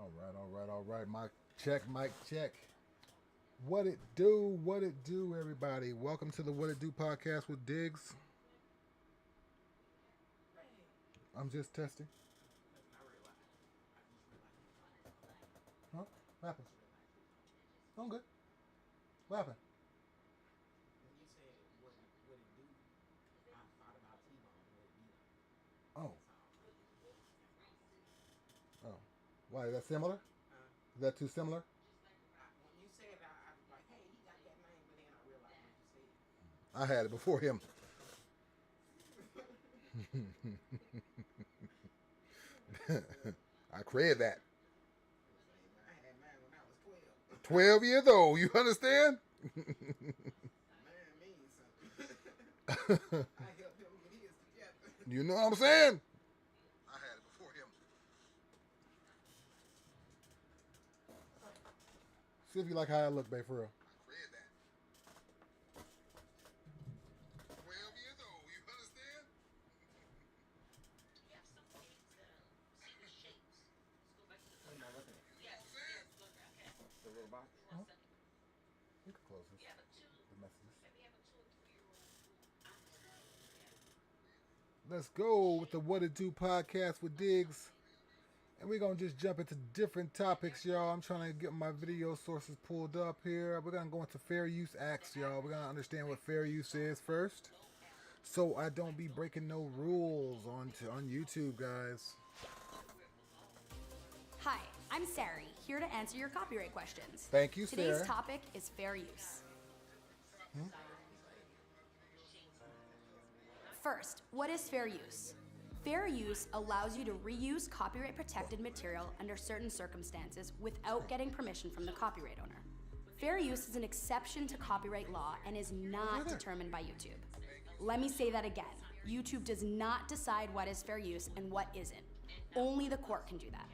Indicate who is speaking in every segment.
Speaker 1: All right. Mic check. What it do, everybody? Welcome to the What It Do podcast with Diggs. I'm just testing. Huh? What happened? I'm good. What happened?
Speaker 2: When you said what it do, I thought about T-Bone.
Speaker 1: Oh. Oh. Why? Is that similar?
Speaker 2: Uh,
Speaker 1: Is that too similar?
Speaker 2: when you said that, I was like, hey, he got that name, but then I realized what you said.
Speaker 1: I had it before him. I created that.
Speaker 2: I had mine when I was 12.
Speaker 1: 12 years old. You understand?
Speaker 2: Man means something. I helped him get his together.
Speaker 1: You know what I'm saying? I had it before him. See if you like how I look, babe, for real. I created that. 12 years old. You understand?
Speaker 3: You have some things that are see the shapes. Let's go back to
Speaker 2: What am I looking at?
Speaker 3: yes, look, okay.
Speaker 2: The little box?
Speaker 3: One second.
Speaker 1: You can close this.
Speaker 3: You have a two,
Speaker 1: The messages.
Speaker 3: maybe you have a 2 or 3-year-old who
Speaker 1: Let's go with the What It Do podcast with Diggs. And we're going to just jump into different topics, y'all. I'm trying to get my video sources pulled up here. We're going to go into fair use acts, y'all. We're going to understand what fair use is first, so I don't be breaking no rules on YouTube, guys.
Speaker 4: Hi, I'm Sari, here to answer your copyright questions.
Speaker 1: Thank you,
Speaker 4: Today's
Speaker 1: Sarah.
Speaker 4: topic is fair use. First, what is fair use? Fair use allows you to reuse copyright-protected material under certain circumstances without getting permission from the copyright owner. Fair use is an exception to copyright law and is not determined by YouTube. Let me say that again. YouTube does not decide what is fair use and what isn't. Only the court can do that.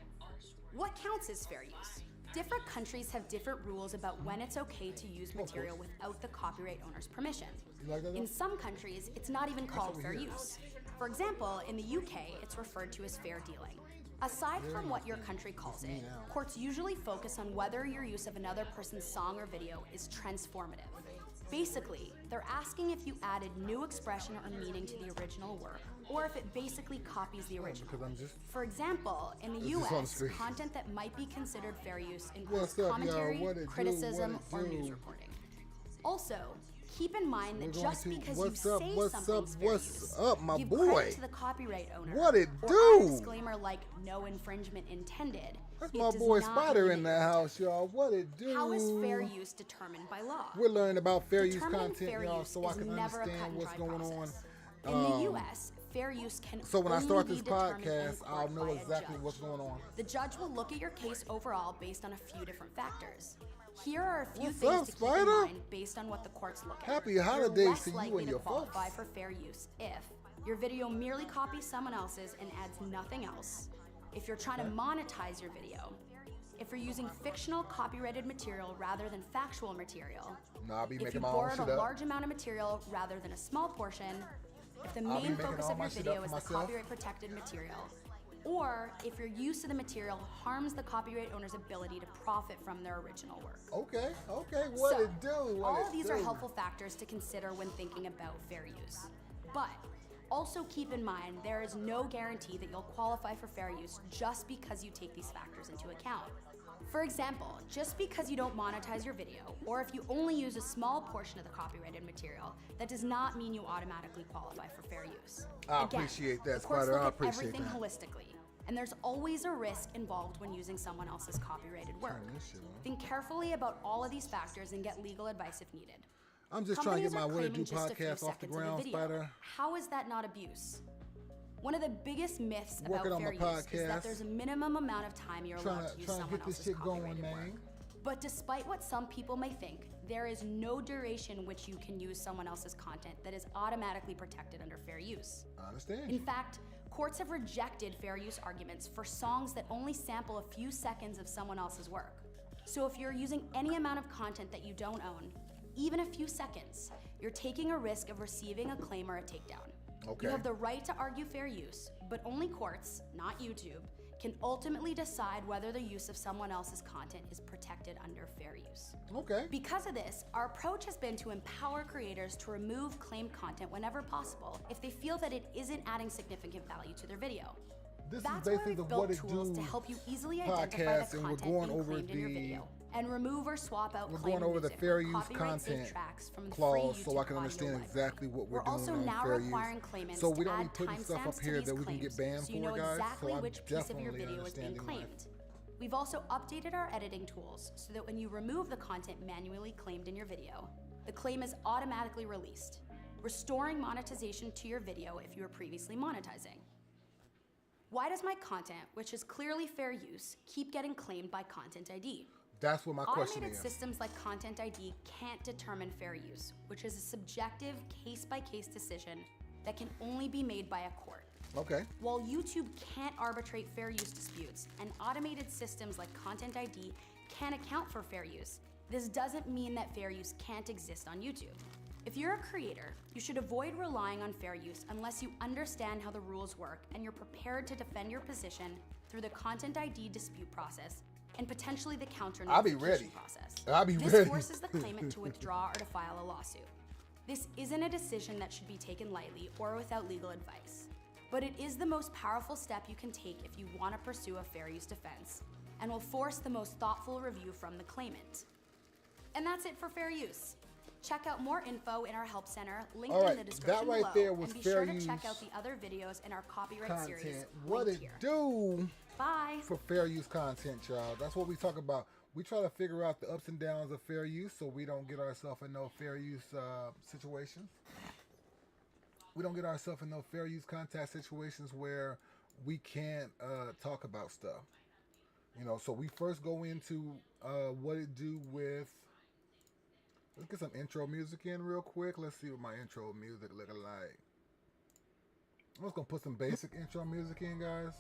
Speaker 4: What counts as fair use? Different countries have different rules about when it's okay to use material without the copyright owner's permission.
Speaker 1: like that, though?
Speaker 4: In some countries, it's not even called
Speaker 1: over
Speaker 4: fair
Speaker 1: here.
Speaker 4: use. For example, in the UK, it's referred to as fair dealing. Aside from what your country calls it, courts usually focus on whether your use of another person's song or video is transformative. Basically, they're asking if you added new expression or meaning to the original work, or if it basically copies the original.
Speaker 1: Because I'm just...
Speaker 4: For example, in the
Speaker 1: This is on the
Speaker 4: US,
Speaker 1: screen.
Speaker 4: content that might be considered fair use includes
Speaker 1: What's up, y'all?
Speaker 4: commentary,
Speaker 1: What it do?
Speaker 4: criticism,
Speaker 1: What
Speaker 4: or
Speaker 1: it do?
Speaker 4: news reporting. Also, keep in mind that
Speaker 1: We're going
Speaker 4: just
Speaker 1: to-
Speaker 4: because
Speaker 1: what's
Speaker 4: you
Speaker 1: up,
Speaker 4: say
Speaker 1: what's
Speaker 4: something's
Speaker 1: up,
Speaker 4: fair
Speaker 1: what's
Speaker 4: use,
Speaker 1: up, my
Speaker 4: give
Speaker 1: boy?
Speaker 4: credit to the copyright owner,
Speaker 1: What it
Speaker 4: or
Speaker 1: do?
Speaker 4: add a disclaimer like no infringement intended.
Speaker 1: That's
Speaker 4: it
Speaker 1: my
Speaker 4: does
Speaker 1: boy
Speaker 4: not
Speaker 1: Spider
Speaker 4: mean
Speaker 1: in
Speaker 4: that
Speaker 1: the
Speaker 4: you're
Speaker 1: house, y'all. What it do?
Speaker 4: How is fair use determined by law?
Speaker 1: We're learning about fair use
Speaker 4: Determining
Speaker 1: content,
Speaker 4: fair
Speaker 1: y'all,
Speaker 4: use
Speaker 1: so I
Speaker 4: is
Speaker 1: can
Speaker 4: never a cut
Speaker 1: understand
Speaker 4: and
Speaker 1: what's
Speaker 4: dry
Speaker 1: going
Speaker 4: process.
Speaker 1: on.
Speaker 4: In the U.S., fair use can
Speaker 1: So when I
Speaker 4: only
Speaker 1: start
Speaker 4: be
Speaker 1: this
Speaker 4: determined in
Speaker 1: podcast,
Speaker 4: court
Speaker 1: I'll know
Speaker 4: by a
Speaker 1: exactly
Speaker 4: judge.
Speaker 1: what's going on.
Speaker 4: The judge will look at your case overall based on a few different factors. Here are a few
Speaker 1: What's
Speaker 4: things
Speaker 1: up,
Speaker 4: to keep
Speaker 1: Spider?
Speaker 4: in mind based on what the courts look at.
Speaker 1: Happy
Speaker 4: You're
Speaker 1: holidays
Speaker 4: less
Speaker 1: to you
Speaker 4: likely
Speaker 1: and your
Speaker 4: to qualify
Speaker 1: folks.
Speaker 4: for fair use if your video merely copies someone else's and adds nothing else, if you're trying to monetize your video, if you're using fictional copyrighted material rather than factual material,
Speaker 1: No, I'll be
Speaker 4: if
Speaker 1: making
Speaker 4: you
Speaker 1: my own
Speaker 4: borrowed
Speaker 1: shit
Speaker 4: a
Speaker 1: up.
Speaker 4: large amount of material rather than a small portion, if the
Speaker 1: I'll be
Speaker 4: main
Speaker 1: making
Speaker 4: focus
Speaker 1: all
Speaker 4: of
Speaker 1: my
Speaker 4: your
Speaker 1: shit
Speaker 4: video
Speaker 1: up
Speaker 4: is
Speaker 1: for
Speaker 4: the
Speaker 1: myself.
Speaker 4: copyright protected material, or if your use of the material harms the copyright owner's ability to profit from their original work.
Speaker 1: Okay, what
Speaker 4: So,
Speaker 1: it do? What
Speaker 4: all
Speaker 1: it
Speaker 4: of these
Speaker 1: do?
Speaker 4: are helpful factors to consider when thinking about fair use. But also keep in mind there is no guarantee that you'll qualify for fair use just because you take these factors into account. For example, just because you don't monetize your video, or if you only use a small portion of the copyrighted material, that does not mean you automatically qualify for fair use.
Speaker 1: I appreciate that,
Speaker 4: the courts
Speaker 1: Spider.
Speaker 4: look
Speaker 1: I
Speaker 4: at
Speaker 1: appreciate
Speaker 4: everything
Speaker 1: that.
Speaker 4: holistically, and there's always a risk involved when using someone else's copyrighted work.
Speaker 1: Turn this shit on.
Speaker 4: Think carefully about all of these factors and get legal advice if needed.
Speaker 1: I'm just trying to get
Speaker 4: Companies
Speaker 1: my
Speaker 4: are
Speaker 1: What It Do
Speaker 4: claiming just a few
Speaker 1: podcast off the
Speaker 4: seconds of
Speaker 1: ground,
Speaker 4: video.
Speaker 1: Spider.
Speaker 4: How is that not abuse? One of the biggest myths about
Speaker 1: Working on
Speaker 4: fair
Speaker 1: my
Speaker 4: use is that
Speaker 1: podcast.
Speaker 4: there's a minimum amount of time you're allowed to use
Speaker 1: Trying to
Speaker 4: someone
Speaker 1: get this
Speaker 4: else's
Speaker 1: shit going,
Speaker 4: copyrighted
Speaker 1: man.
Speaker 4: work. But despite what some people may think, there is no duration which you can use someone else's content that is automatically protected under fair use.
Speaker 1: I understand.
Speaker 4: In fact, courts have rejected fair use arguments for songs that only sample a few seconds of someone else's work. So if you're using any amount of content that you don't own, even a few seconds, you're taking a risk of receiving a claim or a takedown.
Speaker 1: Okay.
Speaker 4: You have the right to argue fair use, but only courts, not YouTube, can ultimately decide whether the use of someone else's content is protected under fair use.
Speaker 1: Okay.
Speaker 4: Because of this, our approach has been to empower creators to remove claimed content whenever possible if they feel that it isn't adding significant value to their video.
Speaker 1: This
Speaker 4: That's
Speaker 1: is
Speaker 4: why
Speaker 1: basically
Speaker 4: we've
Speaker 1: the What
Speaker 4: built
Speaker 1: It
Speaker 4: tools
Speaker 1: Do
Speaker 4: to help you easily identify
Speaker 1: podcast,
Speaker 4: the
Speaker 1: and we're
Speaker 4: content
Speaker 1: going
Speaker 4: being
Speaker 1: over
Speaker 4: claimed in your
Speaker 1: the
Speaker 4: video and remove or swap out
Speaker 1: we're
Speaker 4: claimed
Speaker 1: going over the
Speaker 4: music
Speaker 1: fair
Speaker 4: or
Speaker 1: use
Speaker 4: copyright-safe
Speaker 1: content
Speaker 4: tracks from the
Speaker 1: clause
Speaker 4: free
Speaker 1: so
Speaker 4: YouTube
Speaker 1: I can
Speaker 4: audio
Speaker 1: understand
Speaker 4: library.
Speaker 1: exactly what we're doing
Speaker 4: also
Speaker 1: on
Speaker 4: now
Speaker 1: fair
Speaker 4: requiring
Speaker 1: use.
Speaker 4: claimants
Speaker 1: So we
Speaker 4: to
Speaker 1: don't be
Speaker 4: add
Speaker 1: putting stuff up
Speaker 4: timestamps
Speaker 1: here
Speaker 4: to these
Speaker 1: that we can get
Speaker 4: claims
Speaker 1: banned
Speaker 4: so you know
Speaker 1: for, guys.
Speaker 4: exactly
Speaker 1: So I'm
Speaker 4: which piece of your
Speaker 1: definitely
Speaker 4: video is being
Speaker 1: understanding my-
Speaker 4: claimed. We've also updated our editing tools so that when you remove the content manually claimed in your video, the claim is automatically released, restoring monetization to your video if you were previously monetizing. Why does my content, which is clearly fair use, keep getting claimed by Content ID?
Speaker 1: That's what my question
Speaker 4: Automated
Speaker 1: is.
Speaker 4: systems like Content ID can't determine fair use, which is a subjective, case-by-case decision that can only be made by a court.
Speaker 1: Okay.
Speaker 4: While YouTube can't arbitrate fair use disputes, and automated systems like Content ID can account for fair use, this doesn't mean that fair use can't exist on YouTube. If you're a creator, you should avoid relying on fair use unless you understand how the rules work and you're prepared to defend your position through the Content ID dispute process and potentially the counter
Speaker 1: I'll be
Speaker 4: notification
Speaker 1: ready.
Speaker 4: process.
Speaker 1: I'll be
Speaker 4: This
Speaker 1: ready.
Speaker 4: forces the claimant to withdraw or to file a lawsuit. This isn't a decision that should be taken lightly or without legal advice, but it is the most powerful step you can take if you want to pursue a fair use defense and will force the most thoughtful review from the claimant. And that's it for fair use. Check out more info in our help center, linked
Speaker 1: All
Speaker 4: in
Speaker 1: right,
Speaker 4: the description
Speaker 1: that right
Speaker 4: below,
Speaker 1: there was
Speaker 4: and be
Speaker 1: fair
Speaker 4: sure to
Speaker 1: use
Speaker 4: check out the other videos in our copyright series,
Speaker 1: Content. What
Speaker 4: linked
Speaker 1: it
Speaker 4: here.
Speaker 1: do
Speaker 4: Bye.
Speaker 1: for fair use content, y'all. That's what we talk about. We try to figure out the ups and downs of fair use so we don't get ourselves in no fair use situations. We don't get ourselves in no fair use contact situations where we can't talk about stuff. You know, so we first go into what it do with. Let's get some intro music in real quick. Let's see what my intro music looking like. I'm just gonna put some basic intro music in, guys.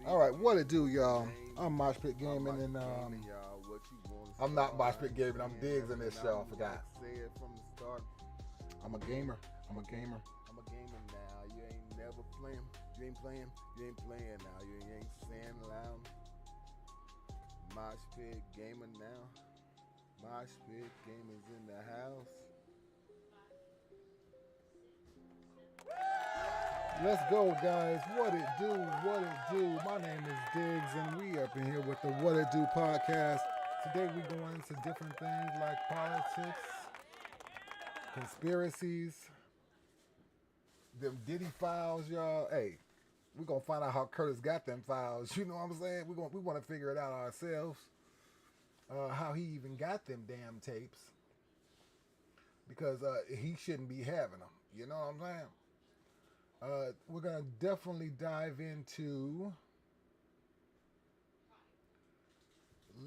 Speaker 1: All right, what it do, y'all? I'm Moshpit Gaming, and I'm not Moshpit Gaming. I'm Diggs in this show. I forgot. I'm a gamer. I'm a gamer.
Speaker 5: I'm a gamer now. You ain't never playing. You ain't playing. You ain't playing now. You ain't saying loud. Moshpit gamer now. Moshpit gamers in the house.
Speaker 1: Let's go, guys. What it do? What it do? My name is Diggs, and we up in here with the What It Do podcast. Today we going into different things like politics, conspiracies, them Diddy files, y'all. Hey, we gonna find out how Curtis got them files. You know what I'm saying? We want to figure it out ourselves. How he even got them damn tapes, because he shouldn't be having them. You know what I'm saying? We're gonna definitely dive into.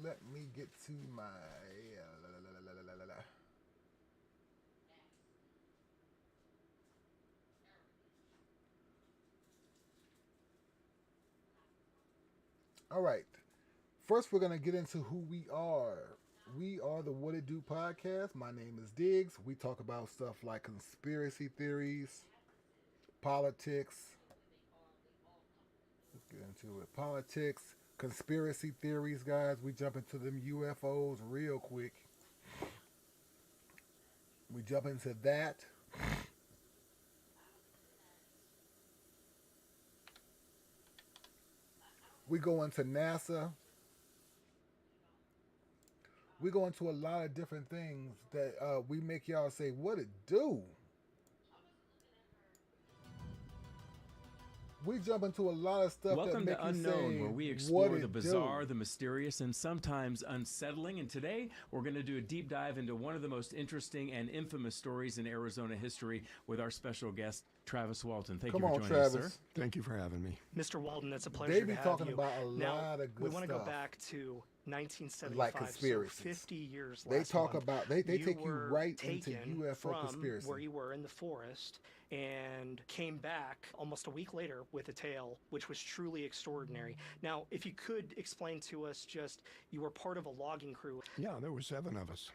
Speaker 1: Let me get to my. All right. First, we're gonna get into who we are. We are the What It Do podcast. My name is Diggs. We talk about stuff like conspiracy theories, politics. Let's get into it. Politics, conspiracy theories, guys. We jump into them UFOs real quick. We jump into that. We go into NASA. We go into a lot of different things that we make y'all say, what it do? We jump into a lot of stuff
Speaker 6: Welcome
Speaker 1: that make
Speaker 6: to
Speaker 1: you
Speaker 6: Unknown,
Speaker 1: say,
Speaker 6: where we
Speaker 1: what
Speaker 6: explore
Speaker 1: it
Speaker 6: the bizarre,
Speaker 1: do?
Speaker 6: the mysterious, and sometimes unsettling. And today, we're going to do a deep dive into one of the most interesting and infamous stories in Arizona history with our special guest, Travis Walton. Thank
Speaker 1: Come
Speaker 6: you for
Speaker 1: on,
Speaker 6: joining
Speaker 1: Travis.
Speaker 6: us, sir.
Speaker 7: Thank you for having me.
Speaker 8: Mr. Walton, it's a pleasure
Speaker 1: They be
Speaker 8: to have
Speaker 1: talking
Speaker 8: you.
Speaker 1: about a
Speaker 8: Now,
Speaker 1: lot of good
Speaker 8: we want to go
Speaker 1: stuff.
Speaker 8: back to
Speaker 7: 1975,
Speaker 1: Like
Speaker 7: so
Speaker 1: conspiracies.
Speaker 7: 50 years
Speaker 1: They
Speaker 7: last
Speaker 1: talk
Speaker 7: month,
Speaker 1: about they take you
Speaker 7: were
Speaker 1: right into
Speaker 7: taken
Speaker 1: UFO
Speaker 7: from
Speaker 1: conspiracy.
Speaker 7: where you were in the forest and came back almost a week later with a tale which was truly extraordinary. Now, if you could explain to us, just you were part of a logging crew.
Speaker 8: Yeah, there were 7 of us.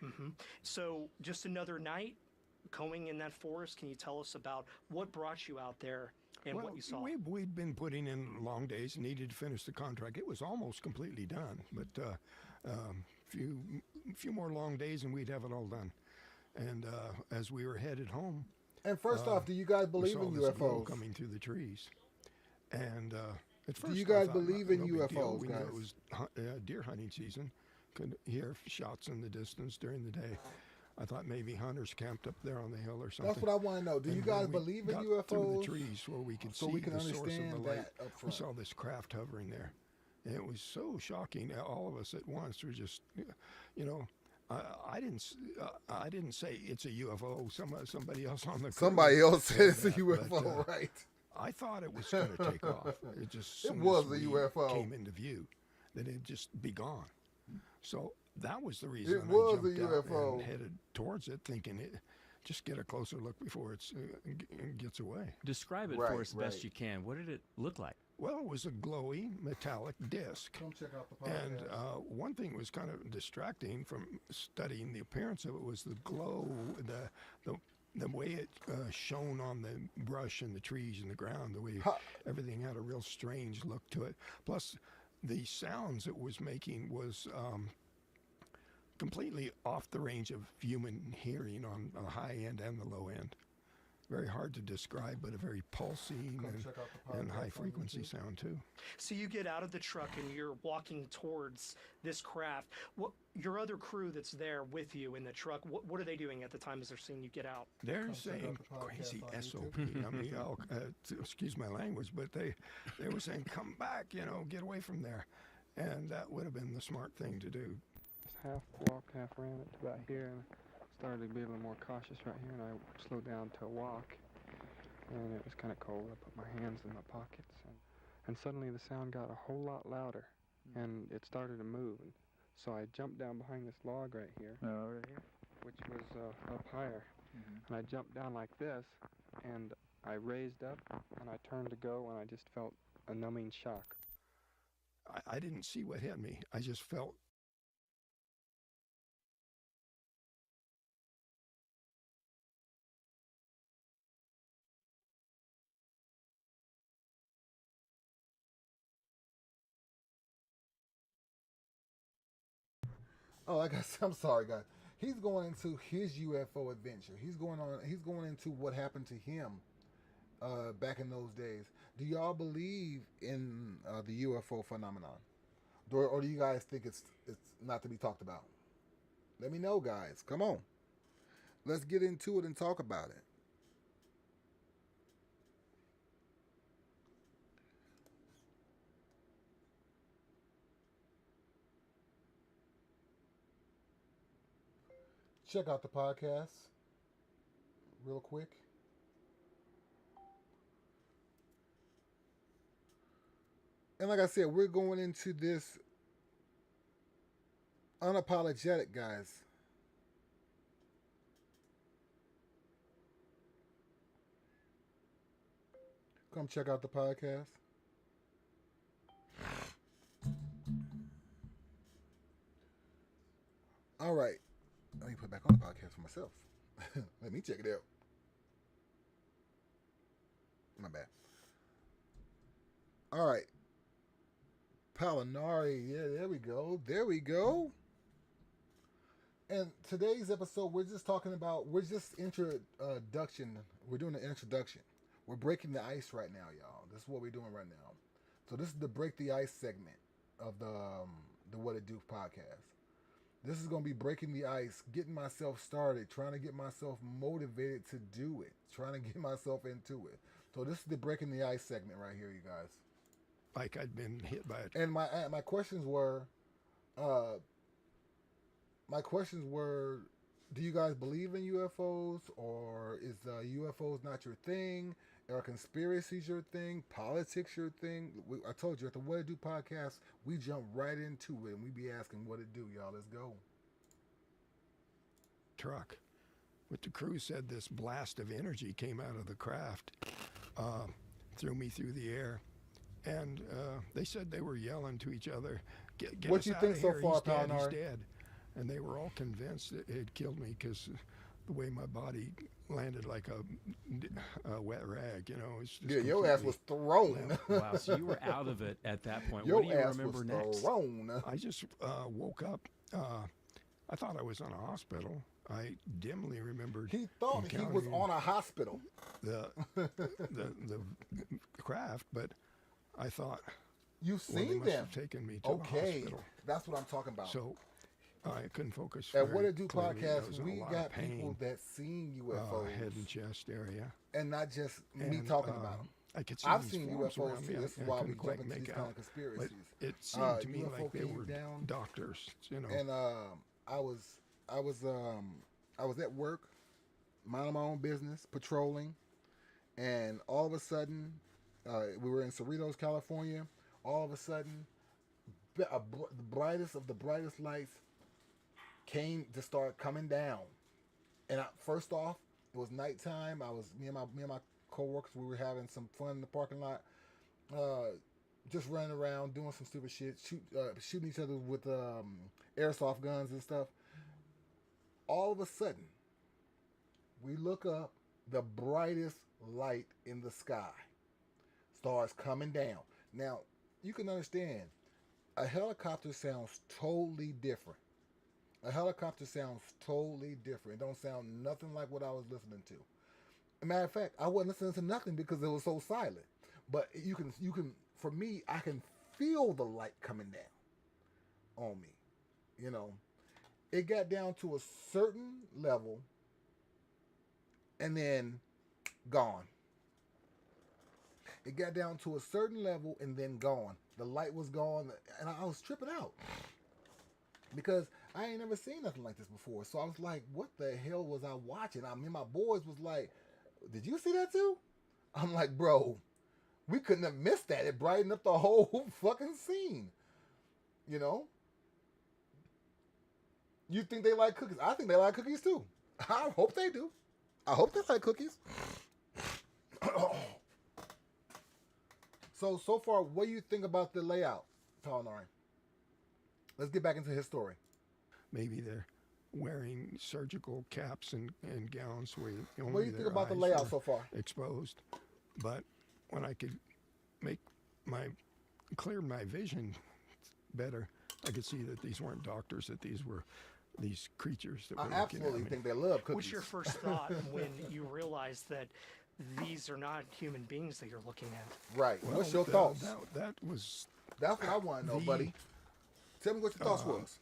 Speaker 7: So just another night going in that forest. Can you tell us about what brought you out there and what you saw?
Speaker 8: We'd been putting in long days, needed to finish the contract. It was almost completely done, but few more long days and we'd have it all done. And as we were headed home,
Speaker 1: And first off, do you guys
Speaker 8: we
Speaker 1: believe
Speaker 8: saw
Speaker 1: in
Speaker 8: this glow
Speaker 1: UFOs?
Speaker 8: coming through the trees. And at first,
Speaker 1: you
Speaker 8: I
Speaker 1: guys
Speaker 8: thought,
Speaker 1: believe
Speaker 8: no
Speaker 1: in
Speaker 8: big deal.
Speaker 1: UFOs,
Speaker 8: We knew
Speaker 1: guys?
Speaker 8: it was deer hunting season. Could hear shots in the distance during the day. I thought maybe hunters camped up there on the hill or something.
Speaker 1: That's what I want to know. Do you
Speaker 8: And
Speaker 1: guys
Speaker 8: when we
Speaker 1: believe in
Speaker 8: got
Speaker 1: UFOs?
Speaker 8: through the trees where we could
Speaker 1: So
Speaker 8: see
Speaker 1: we can
Speaker 8: the source of
Speaker 1: understand
Speaker 8: the light.
Speaker 1: that up
Speaker 8: We
Speaker 1: front.
Speaker 8: saw this craft hovering there. And it was so shocking. All of us at once were just, you know, I didn't say it's a UFO. Somebody else on the crew
Speaker 1: Somebody else said it's a
Speaker 8: that,
Speaker 1: UFO,
Speaker 8: but,
Speaker 1: right?
Speaker 8: I thought it was going to take off. It just
Speaker 1: It
Speaker 8: soon
Speaker 1: was
Speaker 8: as
Speaker 1: a
Speaker 8: we
Speaker 1: UFO.
Speaker 8: came into view, that it'd just be gone. So that was the reason
Speaker 1: It
Speaker 8: I
Speaker 1: was a
Speaker 8: jumped out
Speaker 1: UFO.
Speaker 8: and headed towards it, thinking just get a closer look before it gets away.
Speaker 6: Describe it
Speaker 1: Right,
Speaker 6: for us best
Speaker 1: right.
Speaker 6: you can. What did it look like?
Speaker 8: Well, it was a glowy metallic disc.
Speaker 1: Come check out the podcast.
Speaker 8: And one thing that was kind of distracting from studying the appearance of it was the glow, the way it shone on the brush and the trees and the ground, the way everything had a real strange look to it. Plus, the sounds it was making was completely off the range of human hearing on the high end and the low end. Very hard to describe, but a very pulsing
Speaker 1: check out the
Speaker 8: and
Speaker 1: podcast
Speaker 8: high
Speaker 1: on
Speaker 8: frequency
Speaker 1: YouTube.
Speaker 8: sound too.
Speaker 7: So you get out of the truck and you're walking towards this craft. What your other crew that's there with you in the truck? What are they doing at the time as they're seeing you get out?
Speaker 8: They're
Speaker 1: check out
Speaker 8: saying
Speaker 1: the podcast
Speaker 8: crazy
Speaker 1: on
Speaker 8: SOP. I mean, excuse my language, but they were saying, "Come back, get away from there," and that would have been the smart thing to do.
Speaker 9: Just half walked, half ran it to about here, and started to be a little more cautious right here, and I slowed down to a walk, and it was kind of cold. I put my hands in my pockets, and suddenly the sound got a whole lot louder, and it started to move. And so I jumped down behind this log right here, which was up higher, and I jumped down like this, and I raised up, and I turned to go, and I just felt a numbing shock.
Speaker 8: I didn't see what hit me. I just felt.
Speaker 1: Oh, like I said, I'm sorry, guys. He's going into his UFO adventure. He's going into what happened to him back in those days. Do y'all believe in the UFO phenomenon, or do you guys think it's not to be talked about? Let me know, guys. Come on, let's get into it and talk about it. Check out the podcast real quick. And like I said, we're going into this unapologetic, guys. Come check out the podcast. All right. Let me put it back on the podcast for myself. Let me check it out. My bad. All right. Palinari. Yeah, there we go. There we go. And today's episode, we're just introduction. We're doing an introduction. We're breaking the ice right now, y'all. This is what we're doing right now. So this is the Break the Ice segment of the What It Do podcast. This is going to be breaking the ice, getting myself started, trying to get myself motivated to do it, trying to get myself into it. So this is the Breaking the Ice segment right here, you guys.
Speaker 8: Like I'd been hit by a.
Speaker 1: And my questions were, do you guys believe in UFOs, or is UFOs not your thing? Are conspiracies your thing? Politics your thing? I told you at the What It Do podcast, we jump right into it and we be asking what it do, y'all. Let's go.
Speaker 8: Truck. But the crew said this blast of energy came out of the craft, threw me through the air. And they said they were yelling to each other, get
Speaker 1: What
Speaker 8: us
Speaker 1: you
Speaker 8: out
Speaker 1: think
Speaker 8: of
Speaker 1: so
Speaker 8: here.
Speaker 1: far,
Speaker 8: He's dead, he's
Speaker 1: Palanari?
Speaker 8: dead. And they were all convinced it had killed me because the way my body landed like a wet rag, you know. It's just
Speaker 1: Yeah, your ass was thrown.
Speaker 6: Wow, so you were out of it at that point.
Speaker 1: Your
Speaker 6: What do you
Speaker 1: ass
Speaker 6: remember
Speaker 1: was
Speaker 6: next?
Speaker 1: thrown.
Speaker 8: I just woke up. I thought I was on a hospital. I dimly remembered
Speaker 1: He thought he was
Speaker 8: encountering
Speaker 1: on a hospital.
Speaker 8: the craft, but I thought,
Speaker 1: You've
Speaker 8: well, they
Speaker 1: seen
Speaker 8: must
Speaker 1: them.
Speaker 8: have taken me to the
Speaker 1: Okay,
Speaker 8: hospital.
Speaker 1: that's what I'm talking about.
Speaker 8: So I couldn't focus.
Speaker 1: At
Speaker 8: very
Speaker 1: What It Do
Speaker 8: clearly. I
Speaker 1: podcast,
Speaker 8: was in a
Speaker 1: we
Speaker 8: lot
Speaker 1: got
Speaker 8: of pain,
Speaker 1: people that seen UFOs
Speaker 8: head and chest area.
Speaker 1: and not just me
Speaker 8: And,
Speaker 1: talking about them.
Speaker 8: I could see
Speaker 1: I've
Speaker 8: these
Speaker 1: seen
Speaker 8: forms
Speaker 1: UFOs
Speaker 8: around
Speaker 1: too.
Speaker 8: me.
Speaker 1: This is
Speaker 8: I
Speaker 1: why we
Speaker 8: couldn't
Speaker 1: jump
Speaker 8: quite
Speaker 1: into
Speaker 8: make
Speaker 1: these kind
Speaker 8: out.
Speaker 1: of conspiracies.
Speaker 8: But it seemed to me
Speaker 1: UFO
Speaker 8: like they
Speaker 1: came
Speaker 8: were
Speaker 1: down.
Speaker 8: doctors, you know.
Speaker 1: And I was at work, minding my own business, patrolling, and all of a sudden, we were in Cerritos, California. All of a sudden, the brightest of the brightest lights came to start coming down. And first off, it was nighttime. Me and my coworkers. We were having some fun in the parking lot, just running around doing some stupid shit, shooting each other with airsoft guns and stuff. All of a sudden, we look up, the brightest light in the sky starts coming down. Now, you can understand, a helicopter sounds totally different. A helicopter sounds totally different. It don't sound nothing like what I was listening to. As a matter of fact, I wasn't listening to nothing because it was so silent. But you can, for me, I can feel the light coming down on me. You know, it got down to a certain level and then gone. It got down to a certain level and then gone. The light was gone, and I was tripping out because I ain't never seen nothing like this before. So I was like, what the hell was I watching? I mean, my boys was like, did you see that too? I'm like, bro, we couldn't have missed that. It brightened up the whole fucking scene. You know? You think they like cookies? I think they like cookies too. I hope they do. I hope they like cookies. So far, what do you think about the layout, Palanari? Let's get back into his story.
Speaker 8: Maybe they're wearing surgical caps and gowns where only
Speaker 1: What do you think
Speaker 8: their
Speaker 1: about the
Speaker 8: eyes
Speaker 1: layout
Speaker 8: were
Speaker 1: so far?
Speaker 8: exposed. But when I could clear my vision better, I could see that these weren't doctors, that these were these creatures that were
Speaker 1: I
Speaker 8: looking at
Speaker 1: absolutely
Speaker 8: me.
Speaker 1: think they love cookies.
Speaker 7: What's your first thought when you realize that these are not human beings that you're looking at?
Speaker 1: Right.
Speaker 8: Well,
Speaker 1: What's your thoughts?
Speaker 8: That was
Speaker 1: That's what I want to know, buddy. Tell me what your thoughts was.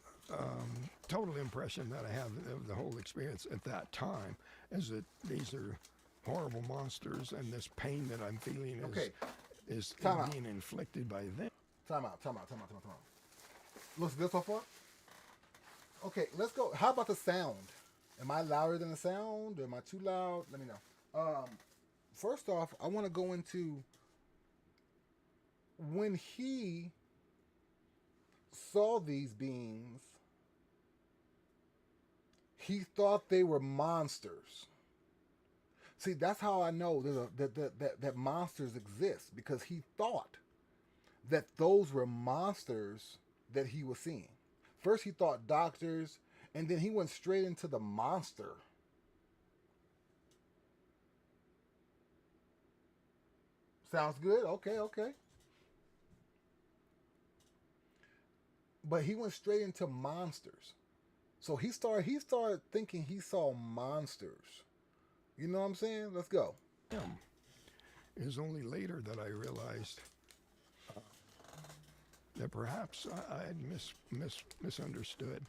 Speaker 8: total impression that I have of the whole experience at that time is that these are horrible monsters, and this pain that I'm feeling is
Speaker 1: Time out.
Speaker 8: being inflicted by them.
Speaker 1: Time out. Listen, this so far? Okay, let's go. How about the sound? Am I louder than the sound? Am I too loud? Let me know. First off, I want to go into when he saw these beings, he thought they were monsters. See, that's how I know that monsters exist, because he thought that those were monsters that he was seeing. First he thought doctors, and then he went straight into the monster. Sounds good? Okay. But he went straight into monsters. So he started thinking he saw monsters. You know what I'm saying? Let's go.
Speaker 8: It was only later that I realized that perhaps I had misunderstood.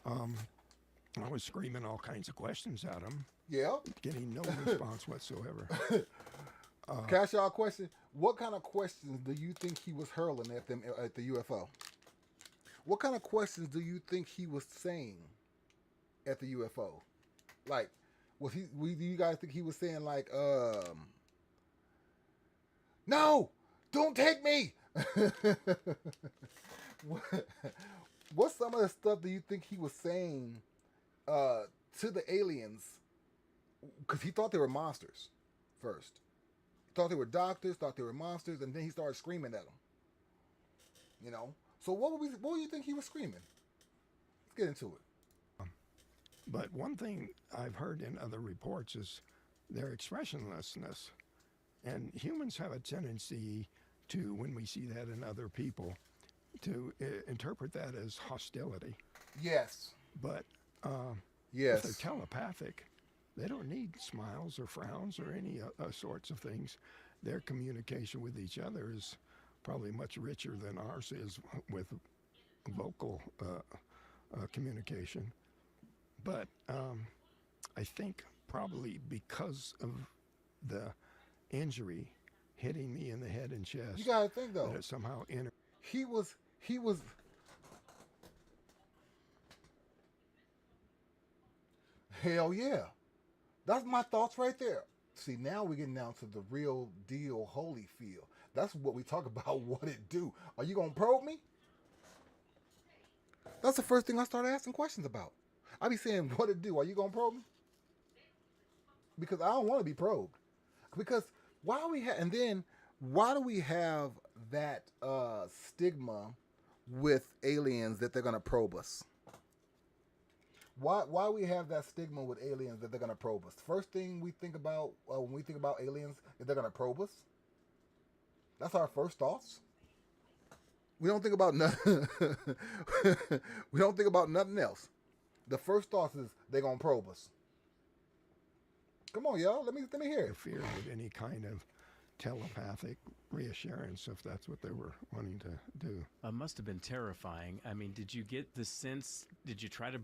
Speaker 8: I was screaming all kinds of questions at him,
Speaker 1: Yeah.
Speaker 8: getting no response whatsoever.
Speaker 1: Can I ask y'all a question? What kind of questions do you think he was hurling at them at the UFO? What kind of questions do you think he was saying at the UFO? Like, Was he? Do you guys think he was saying like, no, don't take me? What's some of the stuff that you think he was saying to the aliens? Because he thought they were monsters first. He thought they were doctors, thought they were monsters, and then he started screaming at them. You know. So what do you think he was screaming? Let's get into it.
Speaker 8: But one thing I've heard in other reports is their expressionlessness. And humans have a tendency to, when we see that in other people, to interpret that as hostility.
Speaker 1: Yes.
Speaker 8: But
Speaker 1: yes,
Speaker 8: if they're telepathic, they don't need smiles or frowns or any sorts of things. Their communication with each other is probably much richer than ours is with vocal communication. But I think probably because of the injury hitting me in the head and chest,
Speaker 1: you gotta think though.
Speaker 8: That it somehow
Speaker 1: He was. Hell yeah, that's my thoughts right there. See, now we're getting down to the real deal, Holyfield. That's what we talk about. What it do? Are you gonna probe me? That's the first thing I started asking questions about. I be saying, what it do? Are you gonna probe me? Because I don't want to be probed. Because why do we have that stigma with aliens that they're gonna probe us? Why we have that stigma with aliens that they're gonna probe us? First thing we think about when we think about aliens is they're gonna probe us. That's our first thoughts. We don't think about nothing. We don't think about nothing else. The first thought is they're gonna probe us. Come on, y'all. Let me hear it.
Speaker 8: interfere with any kind of telepathic reassurance, if that's what they were wanting to do.
Speaker 6: Must have been terrifying. I mean, did you get the sense? Did you try to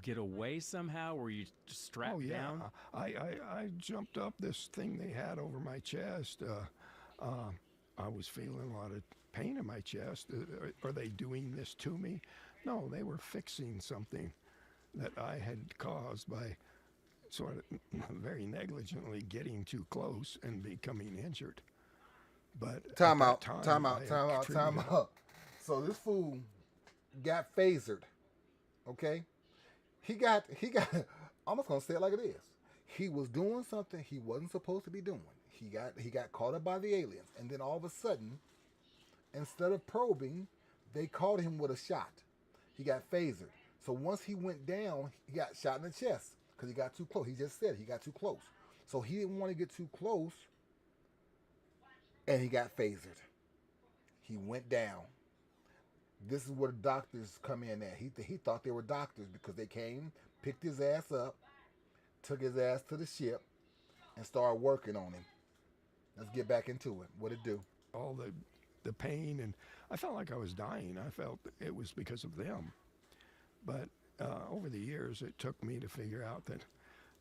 Speaker 6: get away somehow? Were you strapped down?
Speaker 8: I jumped up this thing they had over my chest. I was feeling a lot of pain in my chest. Are they doing this to me? No, they were fixing something that I had caused by sort of very negligently getting too close and becoming injured. But
Speaker 1: time out. So this fool got phasered. Okay? He got I'm just gonna say it like it is. He was doing something he wasn't supposed to be doing. He got caught up by the aliens, and then all of a sudden, instead of probing, they caught him with a shot. He got phasered. So once he went down, he got shot in the chest because he got too close. He just said he got too close. So he didn't want to get too close, and he got phasered. He went down. This is where the doctors come in at. He thought they were doctors because they came, picked his ass up, took his ass to the ship, and started working on him. Let's get back into it. What'd it do?
Speaker 8: All the pain, and I felt like I was dying. I felt it was because of them. But over the years, it took me to figure out that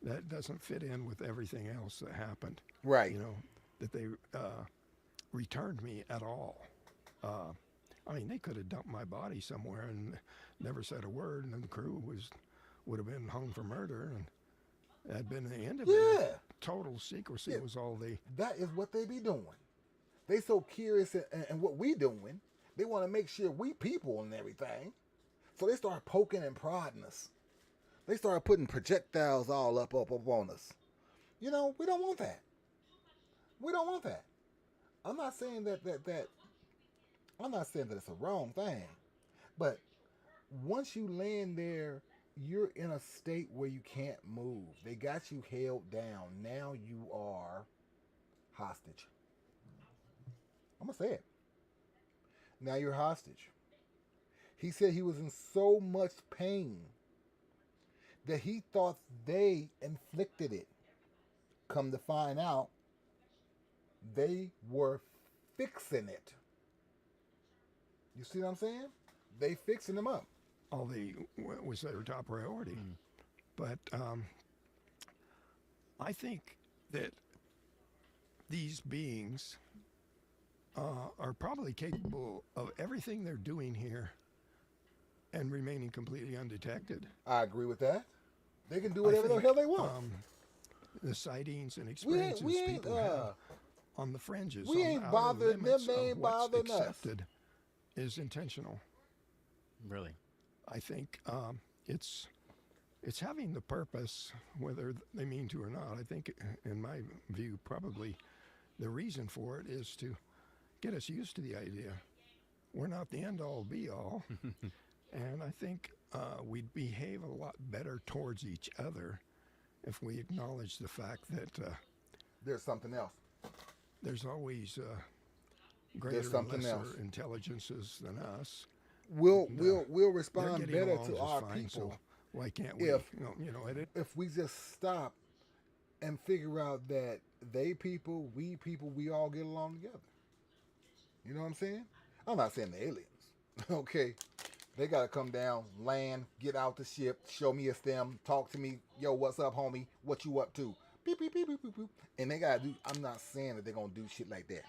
Speaker 8: that doesn't fit in with everything else that happened.
Speaker 1: Right.
Speaker 8: You know, that they returned me at all. I mean, they could have dumped my body somewhere and never said a word, and then the crew would have been hung for murder, and that'd been the end of it. Total secrecy was all they...
Speaker 1: That is what they be doing. They so curious and what we doing. They want to make sure we people and everything. So they start poking and prodding us. They started putting projectiles all up on us. You know, we don't want that. We don't want that. I'm not saying that I'm not saying that it's a wrong thing. But once you land there, you're in a state where you can't move. They got you held down. Now you are hostage. I'm going to say it. Now you're hostage. He said he was in so much pain that he thought they inflicted it. Come to find out, they were fixing it. You see what I'm saying? They fixing him up.
Speaker 8: All they was their top priority. But I think that these beings are probably capable of everything they're doing here and remaining completely undetected.
Speaker 1: I agree with that. They can do whatever the hell they want.
Speaker 8: the sightings and
Speaker 1: We
Speaker 8: experiences
Speaker 1: ain't
Speaker 8: people have on the fringes,
Speaker 1: we
Speaker 8: on
Speaker 1: ain't
Speaker 8: the outer
Speaker 1: bothered them,
Speaker 8: limits
Speaker 1: they ain't
Speaker 8: of what's
Speaker 1: bothering us.
Speaker 8: accepted, is intentional.
Speaker 6: Really?
Speaker 8: I think it's having the purpose, whether they mean to or not. I think, in my view, probably the reason for it is to get us used to the idea. We're not the end-all, be-all. And I think we'd behave a lot better towards each other if we acknowledge the fact that
Speaker 1: There's something else.
Speaker 8: there's always greater and
Speaker 1: something
Speaker 8: lesser
Speaker 1: else.
Speaker 8: intelligences than us.
Speaker 1: We'll
Speaker 8: And,
Speaker 1: we'll
Speaker 8: They're
Speaker 1: respond
Speaker 8: getting
Speaker 1: better
Speaker 8: along
Speaker 1: to
Speaker 8: just
Speaker 1: our
Speaker 8: fine,
Speaker 1: people
Speaker 8: so why can't we?
Speaker 1: if-
Speaker 8: It,
Speaker 1: we just stop and figure out that we people, we all get along together. You know what I'm saying? I'm not saying the aliens. Okay. They got to come down, land, get out the ship, show me a stem, talk to me. Yo, what's up, homie? What you up to? Beep, beep, beep, beep, beep, beep. And they got to do, I'm not saying that they're going to do shit like that.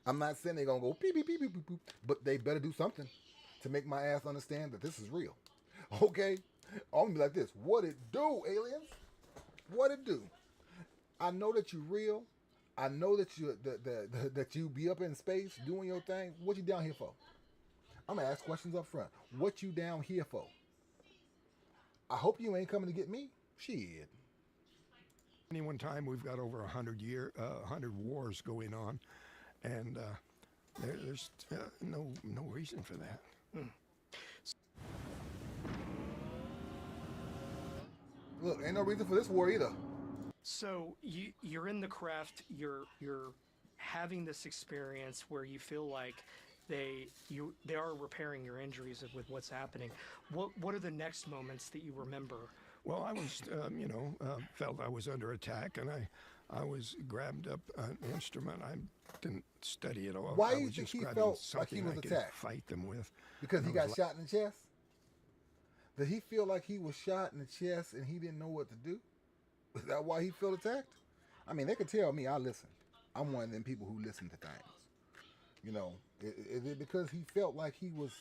Speaker 1: I'm not saying they're going to go beep, beep, beep, beep, beep, beep. But they better do something to make my ass understand that this is real. Okay? I'm going to be like this. What it do, aliens? What it do? I know that you real. I know that that you be up in space doing your thing. What you down here for? I'm gonna ask questions up front. What you down here for? I hope you ain't coming to get me. Shit.
Speaker 8: any one time we've got over 100 wars going on, and there's no reason for that.
Speaker 1: Look, ain't no reason for this war either.
Speaker 7: So you're in the craft. You're having this experience where you feel like they are repairing your injuries with what's happening. What are the next moments that you remember?
Speaker 8: Well, I was, felt I was under attack, and I was grabbed up an instrument. I didn't study it all.
Speaker 1: Why
Speaker 8: I
Speaker 1: do you
Speaker 8: was
Speaker 1: think
Speaker 8: just
Speaker 1: he
Speaker 8: grabbing
Speaker 1: felt like he
Speaker 8: something
Speaker 1: was
Speaker 8: I could
Speaker 1: attacked?
Speaker 8: fight them with.
Speaker 1: Because he
Speaker 8: And I
Speaker 1: got
Speaker 8: was
Speaker 1: shot in the chest? Did he feel like he was shot in the chest and he didn't know what to do? Is that why he felt attacked? I mean, they could tell me I listen. I'm one of them people who listen to things. You know, is it because he felt like he was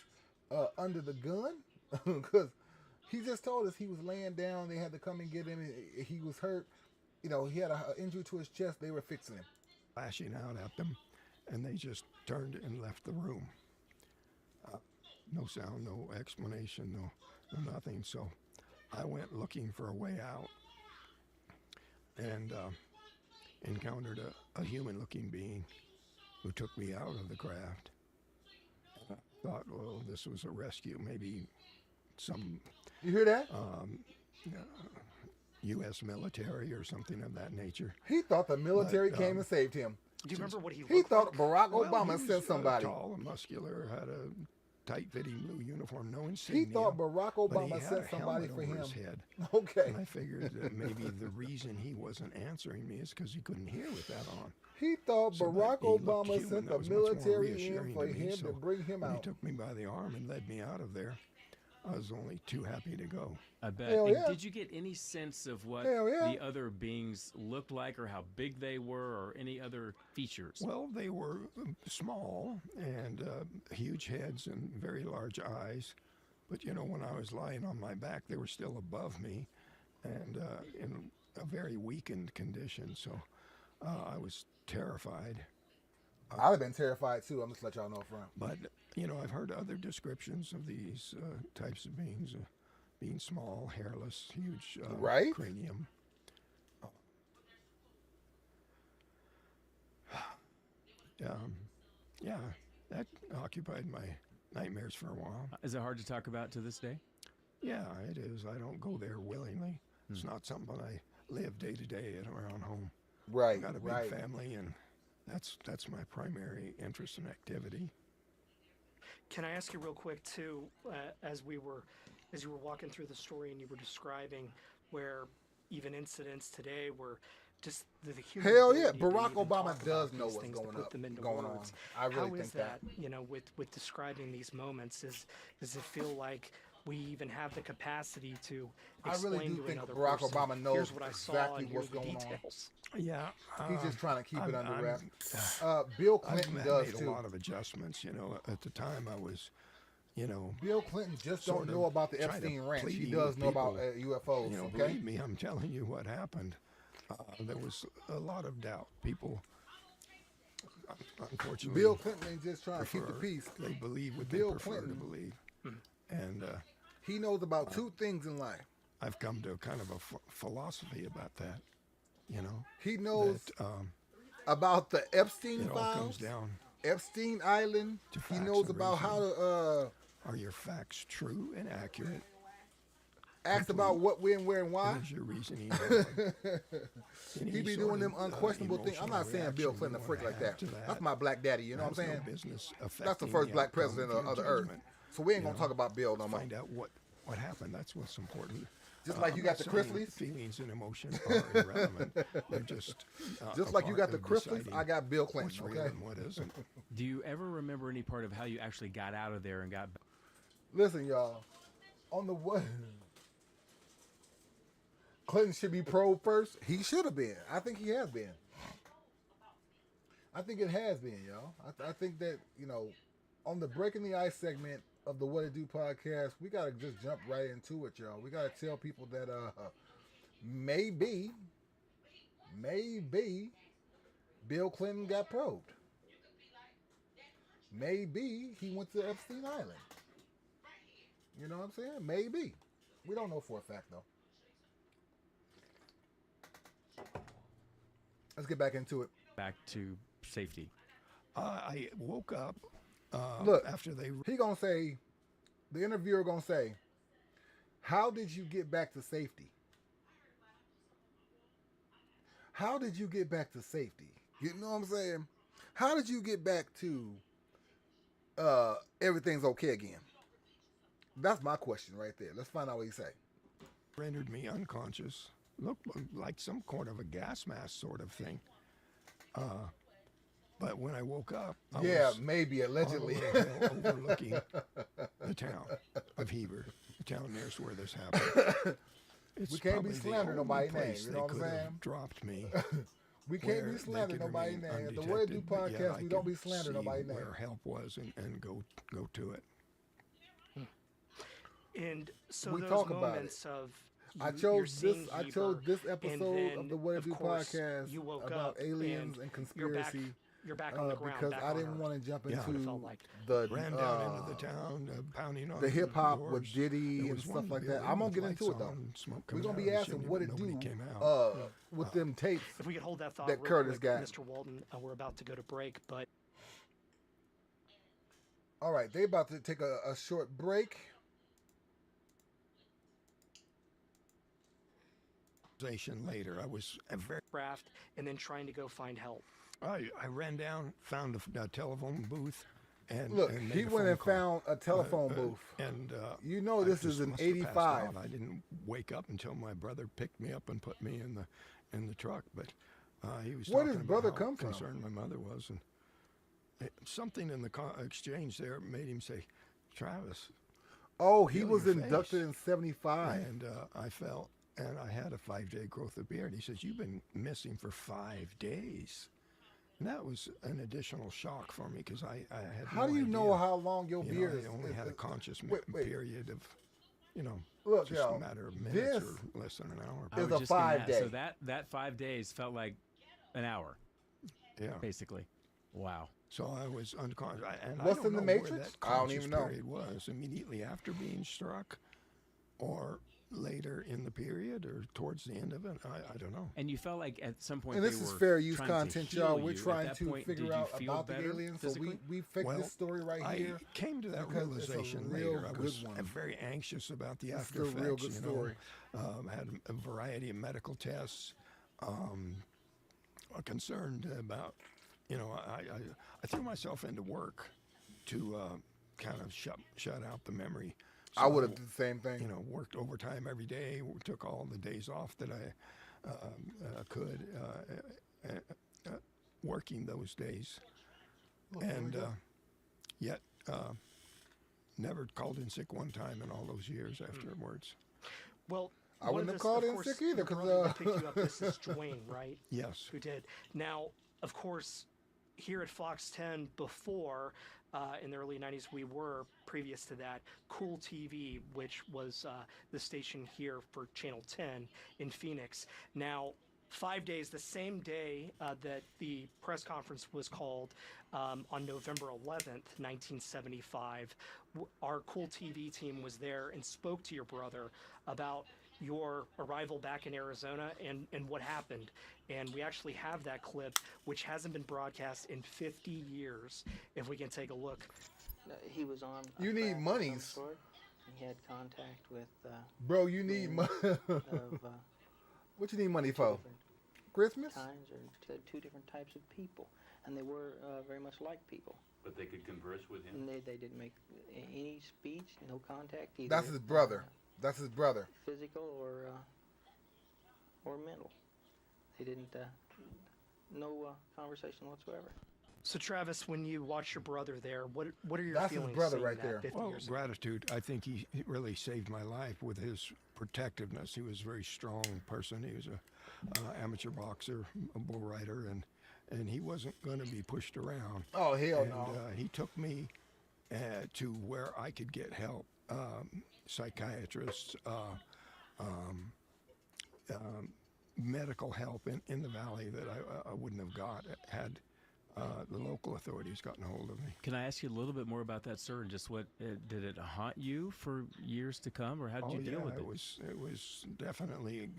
Speaker 1: under the gun? Because he just told us he was laying down. They had to come and get him. He was hurt. You know, he had an injury to his chest. They were fixing him.
Speaker 8: lashing out at them, and they just turned and left the room. No sound, no explanation, no nothing. So I went looking for a way out, and encountered a human-looking being who took me out of the craft. I thought, well, this was a rescue, maybe some
Speaker 1: You hear that?
Speaker 8: U.S. military or something of that nature.
Speaker 1: He thought the military came and saved him.
Speaker 7: Do you remember what he
Speaker 1: He
Speaker 7: looked
Speaker 1: thought
Speaker 7: like?
Speaker 1: Barack
Speaker 8: Well,
Speaker 1: Obama
Speaker 8: he
Speaker 1: sent
Speaker 8: was,
Speaker 1: somebody.
Speaker 8: tall and muscular, had a tight-fitting blue uniform, no
Speaker 1: He
Speaker 8: insignia.
Speaker 1: thought Barack
Speaker 8: but he
Speaker 1: Obama
Speaker 8: had
Speaker 1: sent
Speaker 8: a
Speaker 1: somebody
Speaker 8: helmet
Speaker 1: for
Speaker 8: over
Speaker 1: him.
Speaker 8: his head.
Speaker 1: Okay.
Speaker 8: And I figured that maybe the reason he wasn't answering me is because he couldn't hear with that on.
Speaker 1: He thought
Speaker 8: So
Speaker 1: Barack
Speaker 8: that he looked
Speaker 1: Obama
Speaker 8: human.
Speaker 1: sent
Speaker 8: That
Speaker 1: the
Speaker 8: was much more
Speaker 1: military in
Speaker 8: reassuring
Speaker 1: for
Speaker 8: to me.
Speaker 1: him
Speaker 8: So
Speaker 1: to bring him
Speaker 8: when he
Speaker 1: out.
Speaker 8: took me by the arm and led me out of there, I was only too happy to go.
Speaker 6: I bet.
Speaker 1: Hell
Speaker 6: And
Speaker 1: yeah.
Speaker 6: did you get any sense of what
Speaker 1: Hell yeah.
Speaker 6: the other beings looked like, or how big they were, or any other features?
Speaker 8: Well, they were small and huge heads and very large eyes. But, you know, when I was lying on my back, they were still above me and in a very weakened condition. So I was terrified.
Speaker 1: I'd have been terrified too. I'm just let y'all know up front.
Speaker 8: But, you know, I've heard other descriptions of these types of beings, being small, hairless, huge
Speaker 1: Right?
Speaker 8: cranium. Yeah, that occupied my nightmares for a while.
Speaker 6: Is it hard to talk about to this day?
Speaker 8: Yeah, it is. I don't go there willingly. It's not something I live day to day at around home.
Speaker 1: Right,
Speaker 8: I've got a big
Speaker 1: right.
Speaker 8: family, and that's my primary interest and activity.
Speaker 7: Can I ask you real quick too, as you were walking through the story and you were describing where even incidents today were just the human
Speaker 1: Hell yeah,
Speaker 7: ability to
Speaker 1: Barack
Speaker 7: even
Speaker 1: Obama
Speaker 7: talk
Speaker 1: does
Speaker 7: about
Speaker 1: know
Speaker 7: these
Speaker 1: what's
Speaker 7: things, to
Speaker 1: going
Speaker 7: put
Speaker 1: up,
Speaker 7: them into
Speaker 1: going
Speaker 7: words.
Speaker 1: on. I really
Speaker 7: How
Speaker 1: think
Speaker 7: is that, you know, with describing these moments, does it feel like we even have the capacity to
Speaker 1: I
Speaker 7: explain
Speaker 1: really do
Speaker 7: to
Speaker 1: think
Speaker 7: another
Speaker 1: Barack
Speaker 7: person,
Speaker 1: Obama knows
Speaker 7: here's what I saw,
Speaker 1: exactly
Speaker 7: and
Speaker 1: what's
Speaker 7: here's the
Speaker 1: going on.
Speaker 7: details.
Speaker 8: Yeah,
Speaker 1: He's just trying to keep it under
Speaker 8: I'm-
Speaker 1: wraps. Bill Clinton
Speaker 8: I've
Speaker 1: does
Speaker 8: made
Speaker 1: too.
Speaker 8: a lot of adjustments. You know, at the time I was, you know,
Speaker 1: Bill Clinton just
Speaker 8: sort
Speaker 1: don't know
Speaker 8: of
Speaker 1: about the
Speaker 8: trying to
Speaker 1: Epstein Ranch. He
Speaker 8: plead
Speaker 1: does
Speaker 8: with
Speaker 1: know about
Speaker 8: people.
Speaker 1: UFOs.
Speaker 8: You know,
Speaker 1: Okay.
Speaker 8: believe me, I'm telling you what happened. there was a lot of doubt. People, unfortunately,
Speaker 1: Bill Clinton ain't just trying to keep the
Speaker 8: prefer-
Speaker 1: peace.
Speaker 8: They believe what
Speaker 1: Bill
Speaker 8: they prefer
Speaker 1: Clinton-
Speaker 8: to believe. And
Speaker 1: He knows about two things in life.
Speaker 8: I've come to kind of a philosophy about that. You know,
Speaker 1: He knows
Speaker 8: that
Speaker 1: about the Epstein
Speaker 8: it all
Speaker 1: files,
Speaker 8: comes down.
Speaker 1: Epstein Island.
Speaker 8: To
Speaker 1: He
Speaker 8: facts
Speaker 1: knows
Speaker 8: and
Speaker 1: about how to
Speaker 8: Are your facts true and accurate?
Speaker 1: ask about what, when, where, and why.
Speaker 8: What is your reasoning? on
Speaker 1: He
Speaker 8: any
Speaker 1: be
Speaker 8: sort
Speaker 1: doing them
Speaker 8: of,
Speaker 1: unquestionable things. I'm
Speaker 8: emotional
Speaker 1: not saying Bill
Speaker 8: reaction
Speaker 1: Clinton a
Speaker 8: you
Speaker 1: freak
Speaker 8: wanna
Speaker 1: like that.
Speaker 8: have to
Speaker 1: That's my black daddy. You know what I'm
Speaker 8: Has no
Speaker 1: saying?
Speaker 8: business
Speaker 1: That's the
Speaker 8: affecting
Speaker 1: first black
Speaker 8: outcome
Speaker 1: president
Speaker 8: your
Speaker 1: of the earth.
Speaker 8: judgment.
Speaker 1: So we ain't
Speaker 8: You
Speaker 1: gonna
Speaker 8: know,
Speaker 1: talk about Bill no more.
Speaker 8: Find out what happened. That's what's important.
Speaker 1: Just like you
Speaker 8: I'm
Speaker 1: got the
Speaker 8: not saying
Speaker 1: Chrisleys.
Speaker 8: Feelings and emotions are irrelevant. They're just
Speaker 1: Just
Speaker 8: a
Speaker 1: like you got
Speaker 8: part
Speaker 1: the
Speaker 8: of
Speaker 1: Chrisleys,
Speaker 8: deciding
Speaker 1: I got Bill
Speaker 8: what's
Speaker 1: Clinton.
Speaker 8: real
Speaker 1: Okay.
Speaker 8: and what isn't.
Speaker 6: Do you ever remember any part of how you actually got out of there and got back?
Speaker 1: Listen, y'all. On the what? Clinton should be probed first. He should have been. I think he has been. I think it has been, y'all. I think that, you know, on the Breaking the Ice segment of the What It Do podcast, we got to just jump right into it, y'all. We got to tell people that maybe Bill Clinton got probed. Maybe he went to Epstein Island. You know what I'm saying? Maybe. We don't know for a fact, though. Let's get back into it.
Speaker 6: Back to safety.
Speaker 8: I woke up
Speaker 1: Look,
Speaker 8: after they
Speaker 1: he gonna say, the interviewer gonna say, how did you get back to safety? How did you get back to safety? You know what I'm saying? How did you get back to everything's okay again? That's my question right there. Let's find out what he say.
Speaker 8: rendered me unconscious. Looked like some kind of a gas mask sort of thing. But when I woke up, I was
Speaker 1: maybe allegedly.
Speaker 8: on a little hill overlooking the town of Heber, the town nearest where this happened. It's
Speaker 1: We can't be
Speaker 8: probably the
Speaker 1: slandering
Speaker 8: only
Speaker 1: nobody's name,
Speaker 8: place
Speaker 1: you
Speaker 8: they
Speaker 1: know what I'm
Speaker 8: could have
Speaker 1: saying?
Speaker 8: dropped me.
Speaker 1: We
Speaker 8: where
Speaker 1: can't be
Speaker 8: they
Speaker 1: slandering
Speaker 8: could
Speaker 1: nobody's
Speaker 8: remain
Speaker 1: name. The What It Do
Speaker 8: undetected, but yet
Speaker 1: podcast,
Speaker 8: I
Speaker 1: we don't be
Speaker 8: could
Speaker 1: slandering
Speaker 8: see
Speaker 1: nobody's name.
Speaker 8: where help was and go to it.
Speaker 7: And so
Speaker 1: We
Speaker 7: those
Speaker 1: talk about
Speaker 7: moments of
Speaker 1: I
Speaker 7: you're
Speaker 1: chose
Speaker 7: seeing
Speaker 1: I chose
Speaker 7: Heber,
Speaker 1: this
Speaker 7: and
Speaker 1: episode
Speaker 7: then,
Speaker 1: of the What It
Speaker 7: of
Speaker 1: Do
Speaker 7: course,
Speaker 1: podcast
Speaker 7: you woke
Speaker 1: about
Speaker 7: up
Speaker 1: aliens and
Speaker 7: you're back,
Speaker 1: conspiracy.
Speaker 7: you're back on the ground,
Speaker 1: Because
Speaker 7: back
Speaker 1: I
Speaker 7: on
Speaker 1: didn't
Speaker 7: Earth.
Speaker 1: want to jump
Speaker 8: Yeah.
Speaker 1: into
Speaker 7: What it felt like.
Speaker 1: the
Speaker 8: Ran down into the town, pounding on
Speaker 1: the hip hop
Speaker 8: doors.
Speaker 1: with Diddy
Speaker 8: There
Speaker 1: and
Speaker 8: was
Speaker 1: stuff
Speaker 8: one
Speaker 1: like that.
Speaker 8: building
Speaker 1: I'm gonna
Speaker 8: with
Speaker 1: get into
Speaker 8: lights
Speaker 1: it though.
Speaker 8: on, smoke
Speaker 1: We're
Speaker 8: coming
Speaker 1: gonna
Speaker 8: out
Speaker 1: be
Speaker 8: of the
Speaker 1: asking
Speaker 8: chimney,
Speaker 1: what
Speaker 8: but
Speaker 1: it
Speaker 8: nobody
Speaker 1: do
Speaker 8: came out.
Speaker 1: with them tapes.
Speaker 7: If we could hold that thought
Speaker 1: that
Speaker 7: real
Speaker 1: Curtis
Speaker 7: quick,
Speaker 1: got.
Speaker 7: Mr. Walton, we're about to go to break, but
Speaker 1: All right, they about to take a short break.
Speaker 8: Later, I was very.
Speaker 7: craft and then trying to go find help.
Speaker 8: I ran down, found a telephone booth, and
Speaker 1: Look,
Speaker 8: and
Speaker 1: he
Speaker 8: made a
Speaker 1: went
Speaker 8: phone
Speaker 1: and
Speaker 8: call.
Speaker 1: found a telephone booth.
Speaker 8: And
Speaker 1: You know
Speaker 8: I
Speaker 1: this is
Speaker 8: just
Speaker 1: an
Speaker 8: must have passed
Speaker 1: 85.
Speaker 8: out. I didn't wake up until my brother picked me up and put me in the truck. But he was
Speaker 1: Where
Speaker 8: talking
Speaker 1: does
Speaker 8: about
Speaker 1: brother
Speaker 8: how
Speaker 1: come from?
Speaker 8: concerned my mother was, and something in the exchange there made him say, "Travis."
Speaker 1: Oh, he
Speaker 8: feel
Speaker 1: was
Speaker 8: your
Speaker 1: inducted
Speaker 8: face.
Speaker 1: in 75.
Speaker 8: And I felt, and I had a 5-day growth of beard. He says, "You've been missing for 5 days." And that was an additional shock for me because I had
Speaker 1: How
Speaker 8: no
Speaker 1: do you know
Speaker 8: idea.
Speaker 1: how long your
Speaker 8: You
Speaker 1: beard
Speaker 8: know,
Speaker 1: is?
Speaker 8: I only had a conscious
Speaker 1: wait.
Speaker 8: period of,
Speaker 1: Look,
Speaker 8: just
Speaker 1: y'all,
Speaker 8: a matter of minutes
Speaker 1: this
Speaker 8: or less than an hour.
Speaker 6: I
Speaker 1: is
Speaker 6: was
Speaker 1: a
Speaker 6: just gonna
Speaker 1: 5
Speaker 6: ask,
Speaker 1: day.
Speaker 6: So that 5 days felt like an hour,
Speaker 8: Yeah.
Speaker 6: basically. Wow.
Speaker 8: So I was unconscious. And
Speaker 1: What's
Speaker 8: I don't
Speaker 1: in the
Speaker 8: know where
Speaker 1: Matrix?
Speaker 8: that
Speaker 1: I don't
Speaker 8: conscious
Speaker 1: even know.
Speaker 8: period was immediately after being struck, or later in the period, or towards the end of it. I don't know.
Speaker 6: And you felt like at some point
Speaker 1: And
Speaker 6: they
Speaker 1: this is
Speaker 6: were
Speaker 1: fair use
Speaker 6: trying to
Speaker 1: content,
Speaker 6: heal
Speaker 1: y'all. We're
Speaker 6: you. At
Speaker 1: trying
Speaker 6: that
Speaker 1: to
Speaker 6: point,
Speaker 1: figure
Speaker 6: did you
Speaker 1: out
Speaker 6: feel
Speaker 1: about the
Speaker 6: better
Speaker 1: aliens. So
Speaker 6: physically?
Speaker 1: we faked
Speaker 8: Well,
Speaker 1: this story right
Speaker 8: I
Speaker 1: here.
Speaker 8: came to that
Speaker 1: because it's a
Speaker 8: realization
Speaker 1: real
Speaker 8: later. I
Speaker 1: good
Speaker 8: was
Speaker 1: one.
Speaker 8: very anxious about the
Speaker 1: This is
Speaker 8: after
Speaker 1: a
Speaker 8: effects.
Speaker 1: real good story.
Speaker 8: I had a variety of medical tests. Concerned about, I threw myself into work to kind of shut out the memory.
Speaker 1: I would have
Speaker 8: So,
Speaker 1: done the same thing.
Speaker 8: worked overtime every day. Took all the days off that I could, working those days, and yet never called in sick one time in all those years afterwards.
Speaker 7: Well,
Speaker 1: I
Speaker 7: one
Speaker 1: wouldn't
Speaker 7: of
Speaker 1: have
Speaker 7: this-
Speaker 1: called
Speaker 7: of
Speaker 1: in
Speaker 7: course,
Speaker 1: sick either,
Speaker 7: your
Speaker 1: 'cause,
Speaker 7: brother that picked you up. This is Dwayne, right?
Speaker 8: Yes.
Speaker 7: Who did. Now, of course, here at Fox 10 before, in the early 90s, we were, previous to that, Cool TV, which was the station here for Channel 10 in Phoenix. Now, 5 days, the same day that the press conference was called on November 11th, 1975, our Cool TV team was there and spoke to your brother about your arrival back in Arizona and what happened. And we actually have that clip, which hasn't been broadcast in 50 years, if we can take a look.
Speaker 2: He was on.
Speaker 1: You need monies.
Speaker 2: He had contact with.
Speaker 1: Bro, you need money. What you need money for? Christmas?
Speaker 2: Kinds or two different types of people, and they were very much like people.
Speaker 10: But they could converse with him?
Speaker 2: And they didn't make any speech, no contact either.
Speaker 1: That's his brother. That's his brother.
Speaker 2: Physical or mental. They didn't, no conversation whatsoever.
Speaker 7: So Travis, when you watch your brother there, what are your
Speaker 1: That's
Speaker 7: feelings?
Speaker 1: his brother
Speaker 7: seeing
Speaker 1: right
Speaker 7: that
Speaker 1: there.
Speaker 7: 50
Speaker 8: Well,
Speaker 7: years ago?
Speaker 8: gratitude. I think he really saved my life with his protectiveness. He was a very strong person. He was a amateur boxer, a bull rider, and he wasn't going to be pushed around.
Speaker 1: Oh, hell
Speaker 8: And
Speaker 1: no.
Speaker 8: he took me to where I could get help, psychiatrists, medical help in the valley that I wouldn't have got had the local authorities gotten a hold of me.
Speaker 6: Can I ask you a little bit more about that, sir? And just what did it haunt you for years to come, or how did you deal with it?
Speaker 8: It was definitely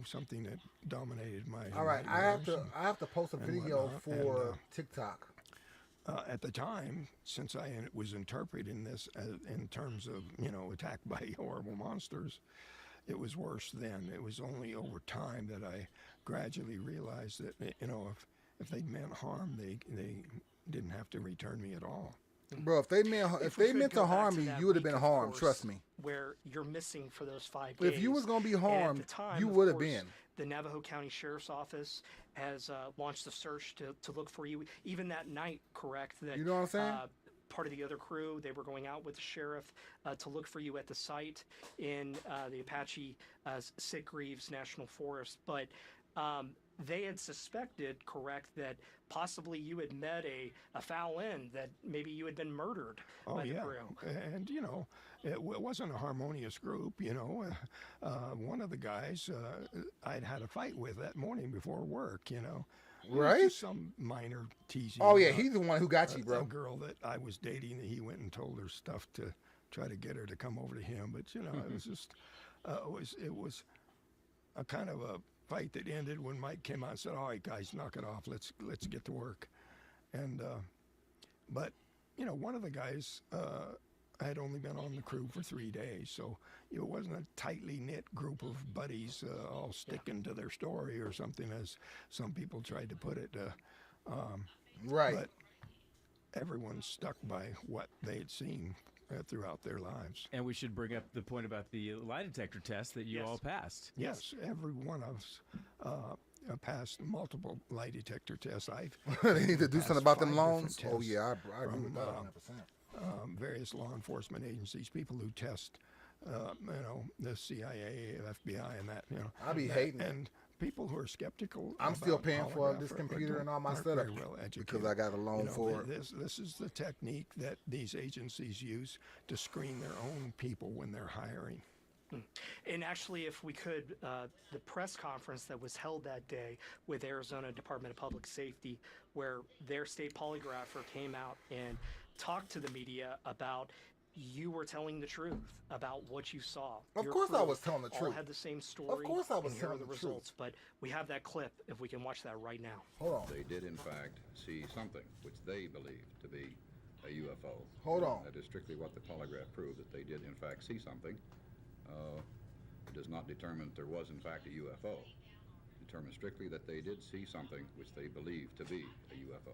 Speaker 8: something that dominated my.
Speaker 1: All right, I have to post a
Speaker 8: and
Speaker 1: video
Speaker 8: whatnot,
Speaker 1: for
Speaker 8: and,
Speaker 1: TikTok.
Speaker 8: At the time, since I was interpreting this in terms of attacked by horrible monsters, it was worse then. It was only over time that I gradually realized that if they meant harm, they didn't have to return me at all.
Speaker 1: Bro, if they meant to harm me, you would have been harmed. Trust me.
Speaker 7: Where you're missing for those 5 days.
Speaker 1: If you was gonna be
Speaker 7: And at the
Speaker 1: harmed,
Speaker 7: time,
Speaker 1: you
Speaker 7: of
Speaker 1: would have
Speaker 7: course,
Speaker 1: been.
Speaker 7: The Navajo County Sheriff's Office has launched a search to look for you. Even that night, correct? That,
Speaker 1: You know what I'm saying?
Speaker 7: Part of the other crew, they were going out with the sheriff to look for you at the site in the Apache Sitgreaves National Forest. But they had suspected, correct, that possibly you had met a foul end, that maybe you had been murdered by the crew.
Speaker 8: And it wasn't a harmonious group. One of the guys I'd had a fight with that morning before work. It was
Speaker 1: Right?
Speaker 8: just some minor teasing.
Speaker 1: Oh yeah,
Speaker 8: about
Speaker 1: he's the one who got you,
Speaker 8: a
Speaker 1: bro.
Speaker 8: girl that I was dating. He went and told her stuff to try to get her to come over to him. But it was just it was a kind of a fight that ended when Mike came out and said, "All right, guys, knock it off. Let's get to work." And but one of the guys I had only been on the crew for 3 days, so it wasn't a tightly knit group of buddies all sticking to their story or something, as some people tried to put it.
Speaker 1: Right.
Speaker 8: But everyone stuck by what they had seen throughout their lives.
Speaker 6: And we should bring up the point about the lie detector test that you all passed.
Speaker 8: Yes, every one of us passed multiple lie detector tests.
Speaker 1: They need to do
Speaker 8: passed
Speaker 1: something about them
Speaker 8: 5
Speaker 1: loans.
Speaker 8: different
Speaker 1: Oh
Speaker 8: tests
Speaker 1: yeah, I agree with
Speaker 8: from,
Speaker 1: that 100%.
Speaker 8: various law enforcement agencies, people who test, the CIA, FBI, and that.
Speaker 1: I be hating it.
Speaker 8: and people who are skeptical.
Speaker 1: I'm still
Speaker 8: about
Speaker 1: paying for
Speaker 8: polygraph
Speaker 1: this
Speaker 8: or
Speaker 1: computer and all my
Speaker 8: aren't
Speaker 1: setup
Speaker 8: very well educated.
Speaker 1: because I got a loan for it.
Speaker 8: This is the technique that these agencies use to screen their own people when they're hiring.
Speaker 7: And actually, if we could, the press conference that was held that day with Arizona Department of Public Safety, where their state polygrapher came out and talked to the media about you were telling the truth about what you saw.
Speaker 1: Of
Speaker 7: Your
Speaker 1: course I
Speaker 7: crew
Speaker 1: was telling the
Speaker 7: all
Speaker 1: truth.
Speaker 7: had the same story.
Speaker 1: Of course I was
Speaker 7: and here are
Speaker 1: telling
Speaker 7: the
Speaker 1: the truth.
Speaker 7: results. But we have that clip, if we can watch that right now.
Speaker 1: Hold on.
Speaker 10: They did, in fact, see something which they believed to be a UFO.
Speaker 1: Hold on.
Speaker 10: That is strictly what the polygraph proved, that they did, in fact, see something. It does not determine that there was, in fact, a UFO. It determines strictly that they did see something which they believed to be a UFO.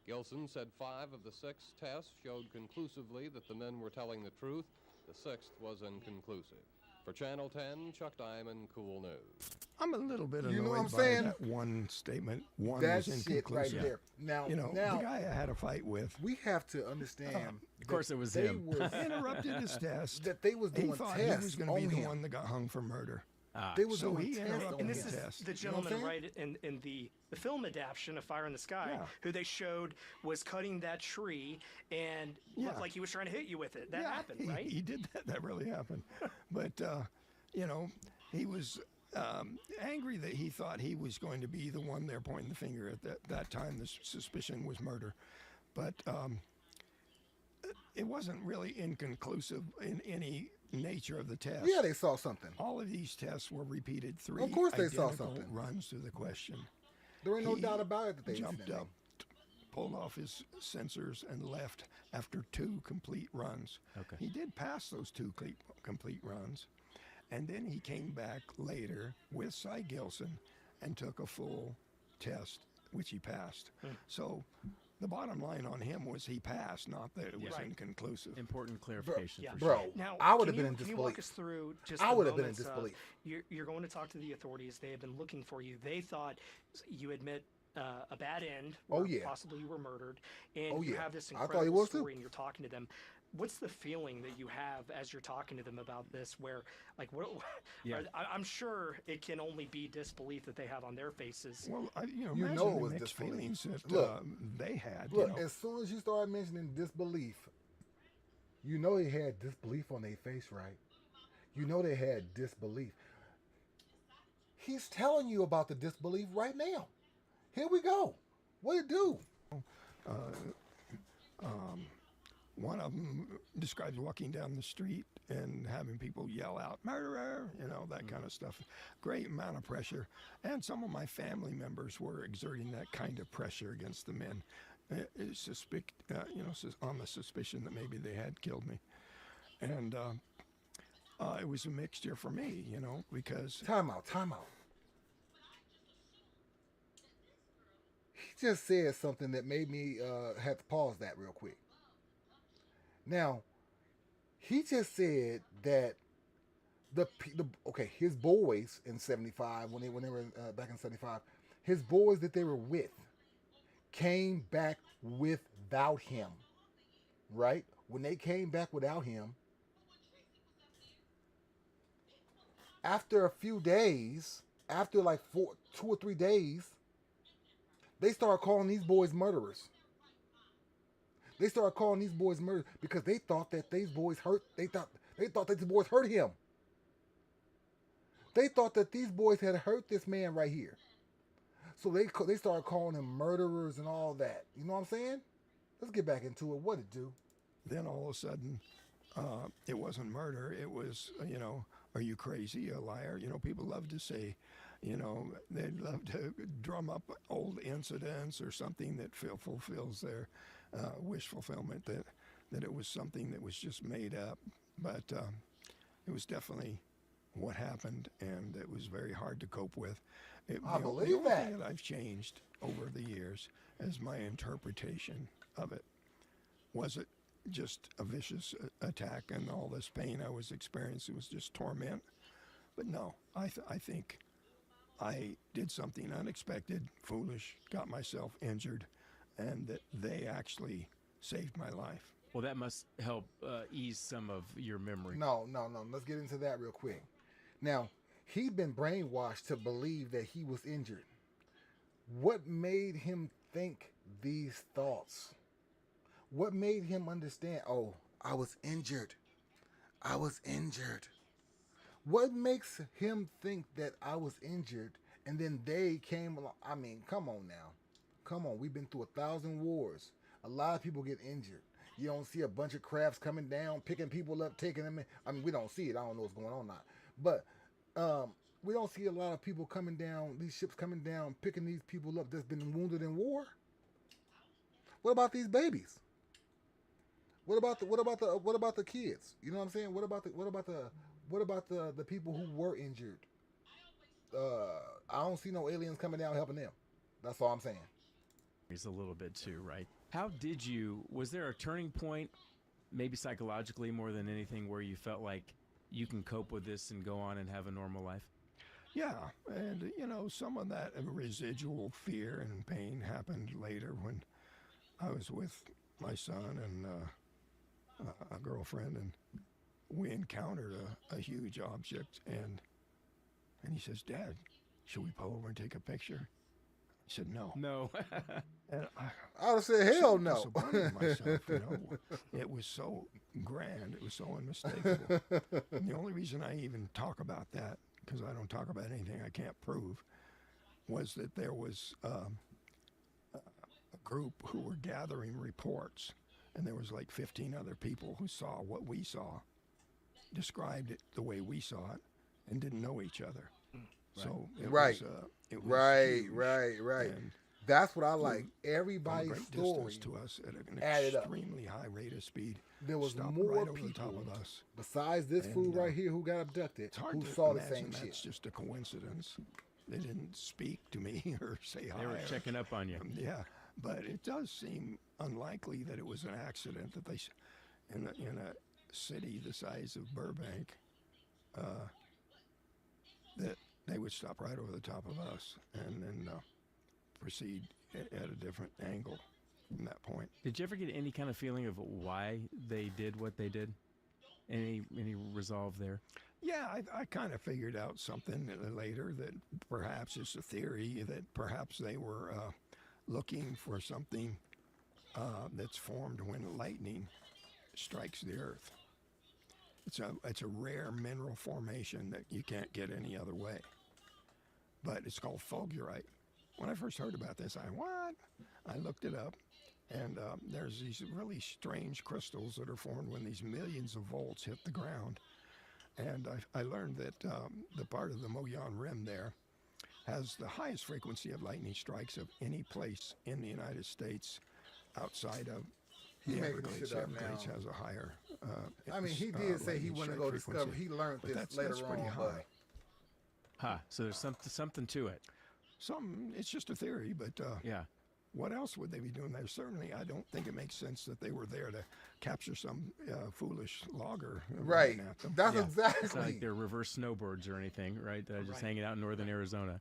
Speaker 11: Gilson said 5 of the 6 tests showed conclusively that the men were telling the truth. The 6th was inconclusive. For Channel 10, Chuck Diamond, Cool News.
Speaker 8: I'm a little bit
Speaker 1: You know what I'm
Speaker 8: annoyed by
Speaker 1: saying?
Speaker 8: that one statement. One
Speaker 1: That
Speaker 8: was
Speaker 1: shit right
Speaker 8: inconclusive.
Speaker 1: there. Now,
Speaker 8: the guy I had a fight with
Speaker 1: we have to understand.
Speaker 6: Of course, it was
Speaker 1: they
Speaker 6: him.
Speaker 1: was-
Speaker 8: interrupted his test.
Speaker 1: that they was
Speaker 8: He
Speaker 1: doing
Speaker 8: thought he was
Speaker 1: tests
Speaker 8: going to be
Speaker 1: on
Speaker 8: the
Speaker 1: him.
Speaker 8: one that got hung for murder.
Speaker 1: They was
Speaker 8: So
Speaker 1: doing
Speaker 8: he
Speaker 1: tests
Speaker 8: interrupted
Speaker 1: on
Speaker 7: And
Speaker 8: his
Speaker 7: this
Speaker 1: him.
Speaker 7: is
Speaker 8: test.
Speaker 7: the
Speaker 1: You know what
Speaker 7: gentleman,
Speaker 1: I'm
Speaker 7: right, in the film adaptation of Fire in the Sky,
Speaker 8: Yeah.
Speaker 7: who they showed was cutting that tree and looked
Speaker 8: Yeah.
Speaker 7: like he was trying to hit you with it. That happened, right?
Speaker 8: He did that. That really happened. But, he was angry that he thought he was going to be the one there pointing the finger at that time. The suspicion was murder. But it wasn't really inconclusive in any nature of the test.
Speaker 1: Yeah, they saw something.
Speaker 8: All of these tests were repeated 3
Speaker 1: Of course they saw
Speaker 8: identical
Speaker 1: something.
Speaker 8: runs through the question.
Speaker 1: There ain't no
Speaker 8: He
Speaker 1: doubt about it that they
Speaker 8: jumped
Speaker 1: seen
Speaker 8: up, pulled off his sensors, and left after 2 complete runs.
Speaker 6: Okay.
Speaker 8: He did pass those 2 complete runs, and then he came back later with Cy Gilson and took a full test, which he passed. So the bottom line on him was he passed, not that it was
Speaker 6: Right.
Speaker 8: inconclusive.
Speaker 6: Important clarification
Speaker 7: Yeah.
Speaker 6: for
Speaker 1: Bro,
Speaker 6: sure.
Speaker 7: Now,
Speaker 1: I would have
Speaker 7: can
Speaker 1: been
Speaker 7: you-
Speaker 1: in
Speaker 7: Can you walk
Speaker 1: disbelief.
Speaker 7: us through just
Speaker 1: I
Speaker 7: the
Speaker 1: would have been in
Speaker 7: moments of
Speaker 1: disbelief.
Speaker 7: You're going to talk to the authorities. They have been looking for you. They thought you admit a bad end.
Speaker 1: Oh,
Speaker 7: where
Speaker 1: yeah.
Speaker 7: Possibly you were murdered, and
Speaker 1: Oh,
Speaker 7: you
Speaker 1: yeah.
Speaker 7: have this
Speaker 1: I thought he
Speaker 7: incredible
Speaker 1: was, too.
Speaker 7: story, and you're talking to them. What's the feeling that you have as you're talking to them about this? Where, like, what?
Speaker 6: Yeah.
Speaker 7: I'm sure it can only be disbelief that they have on their faces.
Speaker 8: Well,
Speaker 1: You
Speaker 8: imagine
Speaker 1: know it
Speaker 8: the
Speaker 1: was
Speaker 8: mixed
Speaker 1: disbelief.
Speaker 8: feelings that
Speaker 1: Look.
Speaker 8: they had.
Speaker 1: Look, as soon as you started mentioning disbelief, you know they had disbelief on their face, right? You know they had disbelief. He's telling you about the disbelief right now. Here we go. What it do?
Speaker 8: One of them describes walking down the street and having people yell out, "Murderer!" That kind of stuff. Great amount of pressure. And some of my family members were exerting that kind of pressure against the men, on the suspicion that maybe they had killed me. And it was a mixture for me, because
Speaker 1: Time out. He just said something that made me have to pause that real quick. Now, he just said that his boys in '75 when they were back in '75, his boys that they were with came back without him. Right? When they came back without him, after a few days, after like 2 or 3 days, they started calling these boys murderers. They started calling these boys murderers because they thought that these boys hurt. They thought that these boys hurt him. They thought that these boys had hurt this man right here. So they started calling him murderers and all that. You know what I'm saying? Let's get back into it. What it do?
Speaker 8: then all of a sudden, it wasn't murder. It was, are you crazy, a liar? People love to say, they'd love to drum up old incidents or something that fulfills their wish fulfillment, that it was something that was just made up. But it was definitely what happened, and it was very hard to cope with.
Speaker 1: I believe
Speaker 8: the only
Speaker 1: that.
Speaker 8: thing that I've changed over the years is my interpretation of it. Was it just a vicious attack and all this pain I was experiencing was just torment? But no, I think I did something unexpected, foolish, got myself injured, and that they actually saved my life.
Speaker 6: Well, that must help ease some of your memory.
Speaker 1: No. Let's get into that real quick. Now, he'd been brainwashed to believe that he was injured. What made him think these thoughts? What made him understand, oh, I was injured. I was injured. What makes him think that I was injured and then they came along? I mean, come on now. Come on. We've been through 1,000 wars. A lot of people get injured. You don't see a bunch of crafts coming down, picking people up, taking them in. I mean, we don't see it. I don't know what's going on now. But we don't see a lot of people coming down, these ships coming down, picking these people up that's been wounded in war. What about these babies? What about the kids? You know what I'm saying? What about the people who were injured? I don't see no aliens coming down helping them. That's all I'm saying.
Speaker 6: A little bit too, right? Was there a turning point, maybe psychologically more than anything, where you felt like you can cope with this and go on and have a normal life?
Speaker 8: Yeah, and some of that residual fear and pain happened later when I was with my son and a girlfriend, and we encountered a huge object, and he says, "Dad, should we pull over and take a picture?" I said, "No."
Speaker 6: No.
Speaker 8: And
Speaker 1: I would have said, hell no.
Speaker 8: disappointed myself, It was so grand. It was so unmistakable. And the only reason I even talk about that because I don't talk about anything I can't prove, was that there was a group who were gathering reports, and there was like 15 other people who saw what we saw, described it the way we saw it, and didn't know each other. So it was huge,
Speaker 1: right.
Speaker 8: and
Speaker 1: That's what I like.
Speaker 8: from a
Speaker 1: Everybody's
Speaker 8: great
Speaker 1: story
Speaker 8: distance to us at an
Speaker 1: added up.
Speaker 8: extremely high rate of speed.
Speaker 1: There was
Speaker 8: stopped
Speaker 1: more
Speaker 8: right over the
Speaker 1: people
Speaker 8: top of us.
Speaker 1: besides this
Speaker 8: And,
Speaker 1: fool right here who got abducted
Speaker 8: It's hard
Speaker 1: who
Speaker 8: to
Speaker 1: saw the
Speaker 8: imagine
Speaker 1: same
Speaker 8: that's
Speaker 1: shit.
Speaker 8: just a coincidence. They didn't speak to me or say hi.
Speaker 6: They were checking up on you.
Speaker 8: Yeah, but it does seem unlikely that it was an accident that they, in a city the size of Burbank, that they would stop right over the top of us and then proceed at a different angle from that point.
Speaker 6: Did you ever get any kind of feeling of why they did what they did? Any resolve there?
Speaker 8: Yeah, I kind of figured out something later that perhaps it's a theory that perhaps they were looking for something that's formed when lightning strikes the earth. It's a rare mineral formation that you can't get any other way. But it's called fulgurite. When I first heard about this, I looked it up, and there's these really strange crystals that are formed when these millions of volts hit the ground. And I learned that the part of the Moyan Rim there has the highest frequency of lightning strikes of any place in the United States outside of the Everglades. The Everglades has a higher.
Speaker 1: I mean, he did say he wanted to go discover. He learned
Speaker 8: but
Speaker 1: this later
Speaker 8: that's pretty
Speaker 1: on.
Speaker 8: high.
Speaker 6: Huh. So there's something to it.
Speaker 8: It's just a theory, but
Speaker 6: yeah.
Speaker 8: What else would they be doing there? Certainly, I don't think it makes sense that they were there to capture some foolish logger.
Speaker 1: Right.
Speaker 8: At them.
Speaker 1: That's
Speaker 6: Yeah.
Speaker 1: exactly.
Speaker 6: It's not like they're reverse snowbirds or anything, right? That are just hanging out in northern Arizona.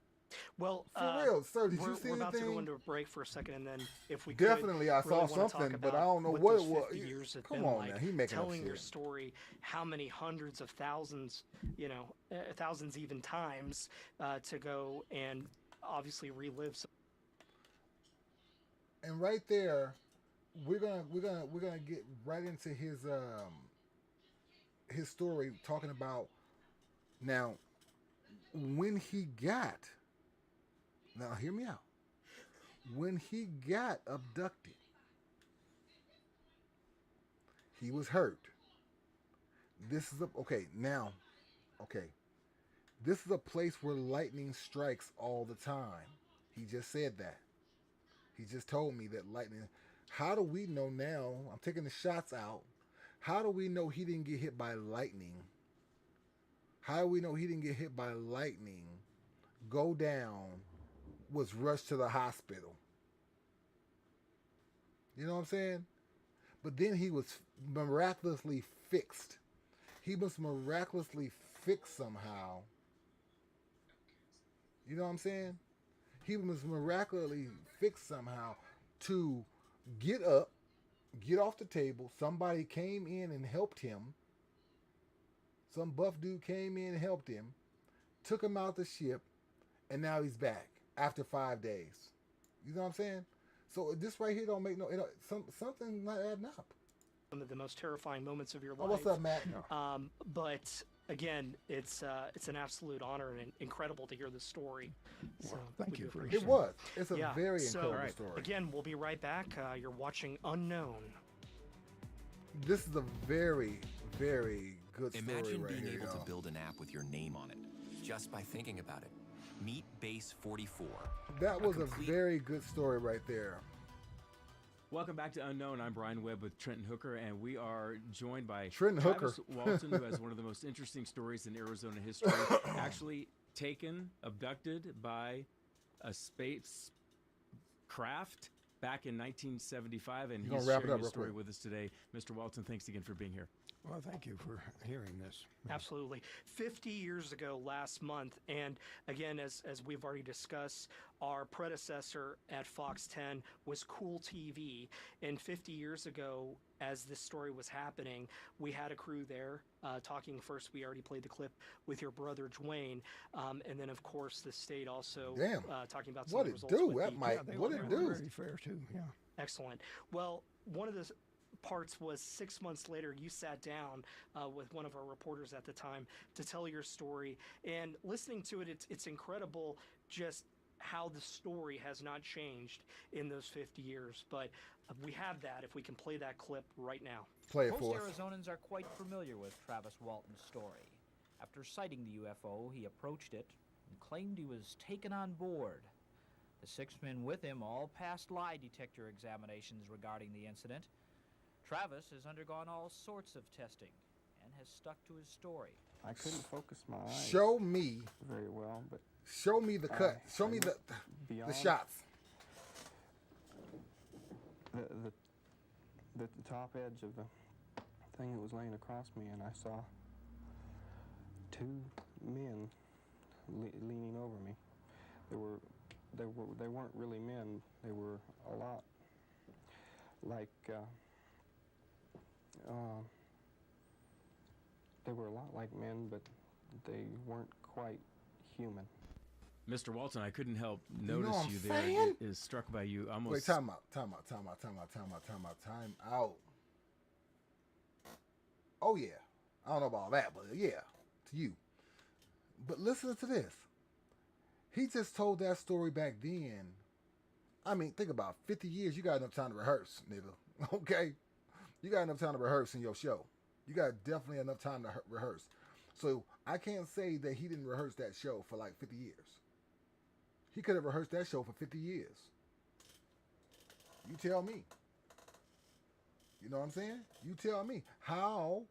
Speaker 7: Well,
Speaker 1: For real, sir, did you
Speaker 7: we're
Speaker 1: see
Speaker 7: about to go
Speaker 1: anything?
Speaker 7: into a break for a second, and then if we
Speaker 1: Definitely, I
Speaker 7: could, really
Speaker 1: saw
Speaker 7: wanna talk
Speaker 1: something, but
Speaker 7: about
Speaker 1: I don't know what
Speaker 7: those
Speaker 1: it was.
Speaker 7: 50 years have
Speaker 1: Come
Speaker 7: been
Speaker 1: on
Speaker 7: like,
Speaker 1: now, he making up
Speaker 7: telling your
Speaker 1: shit.
Speaker 7: story, how many hundreds of thousands, thousands even times to go and obviously relive.
Speaker 1: And right there, we're gonna get right into his story, talking about now when he got. Now hear me out. When he got abducted, he was hurt. This is This is a place where lightning strikes all the time. He just said that. He just told me that lightning. How do we know now? I'm taking the shots out. How do we know he didn't get hit by lightning? How do we know he didn't get hit by lightning, go down, was rushed to the hospital? You know what I'm saying? But then he was miraculously fixed. He was miraculously fixed somehow. You know what I'm saying? He was miraculously fixed somehow to get up, get off the table. Somebody came in and helped him. Some buff dude came in and helped him, took him out the ship, and now he's back after 5 days. You know what I'm saying? So this right here don't make no. Something not adding up.
Speaker 7: Some of the most terrifying moments of your life.
Speaker 1: Oh, what's up, Matt?
Speaker 7: But again, it's an absolute honor and incredible to hear this story. So
Speaker 8: thank
Speaker 7: we
Speaker 8: you
Speaker 7: do
Speaker 8: for
Speaker 7: appreciate
Speaker 1: It was. It's a very
Speaker 7: so,
Speaker 1: incredible story.
Speaker 7: Again, we'll be right back. You're watching Unknown.
Speaker 1: This is a very, very good story
Speaker 12: Imagine
Speaker 1: right
Speaker 12: being
Speaker 1: here,
Speaker 12: able
Speaker 1: y'all.
Speaker 12: to build an app with your name on it, just by thinking about it. Meet Base 44.
Speaker 1: That was a very good story right there.
Speaker 6: Welcome back to Unknown. I'm Brian Webb with Trenton Hooker, and we are joined by
Speaker 1: Trenton
Speaker 6: Travis
Speaker 1: Hooker.
Speaker 6: Walton, who has one of the most interesting stories in Arizona history. Actually abducted by a spacecraft back in 1975, and
Speaker 1: You're
Speaker 6: he's
Speaker 1: gonna wrap it
Speaker 6: sharing
Speaker 1: up
Speaker 6: his
Speaker 1: real
Speaker 6: story
Speaker 1: quick.
Speaker 6: with us today. Mr. Walton, thanks again for being here.
Speaker 8: Well, thank you for hearing this.
Speaker 7: Absolutely. 50 years ago last month, and again, as we've already discussed, our predecessor at Fox 10 was Cool TV. And 50 years ago, as this story was happening, we had a crew there talking first. We already played the clip with your brother, Dwayne. And then, of course, the state also talking about some
Speaker 1: What
Speaker 7: of the
Speaker 1: it
Speaker 7: results.
Speaker 1: do?
Speaker 7: with
Speaker 1: That
Speaker 7: the-
Speaker 1: Mike. What it do?
Speaker 8: Very fair too. Yeah.
Speaker 7: Excellent. Well, one of the parts was 6 months later, you sat down with one of our reporters at the time to tell your story. And listening to it, it's incredible just how the story has not changed in those 50 years. But we have that, if we can play that clip right now.
Speaker 1: Play it
Speaker 13: Most
Speaker 1: for us.
Speaker 13: Arizonans are quite familiar with Travis Walton's story. After sighting the UFO, he approached it and claimed he was taken on board. The 6 men with him all passed lie detector examinations regarding the incident. Travis has undergone all sorts of testing and has stuck to his story.
Speaker 9: I couldn't focus my eyes
Speaker 1: Show me.
Speaker 9: very well, but
Speaker 1: Show me the cut. Show me the
Speaker 9: beyond
Speaker 1: shots.
Speaker 9: the top edge of the thing that was laying across me, and I saw 2 men leaning over me. They weren't really men. They were a lot like they were a lot like men, but they weren't quite human.
Speaker 6: Mr. Walton, I couldn't help
Speaker 1: know
Speaker 6: notice
Speaker 1: what I'm
Speaker 6: you there.
Speaker 1: saying?
Speaker 6: Is struck by you almost.
Speaker 1: Wait, time out. Oh yeah, I don't know about that, but yeah, to you. But listen to this. He just told that story back then. I mean, think about it. 50 years. You got enough time to rehearse, nigga. Okay, you got enough time to rehearse in your show. You got definitely enough time to rehearse. So I can't say that he didn't rehearse that show for like 50 years. He could have rehearsed that show for 50 years. You tell me. You know what I'm saying? You tell me. How?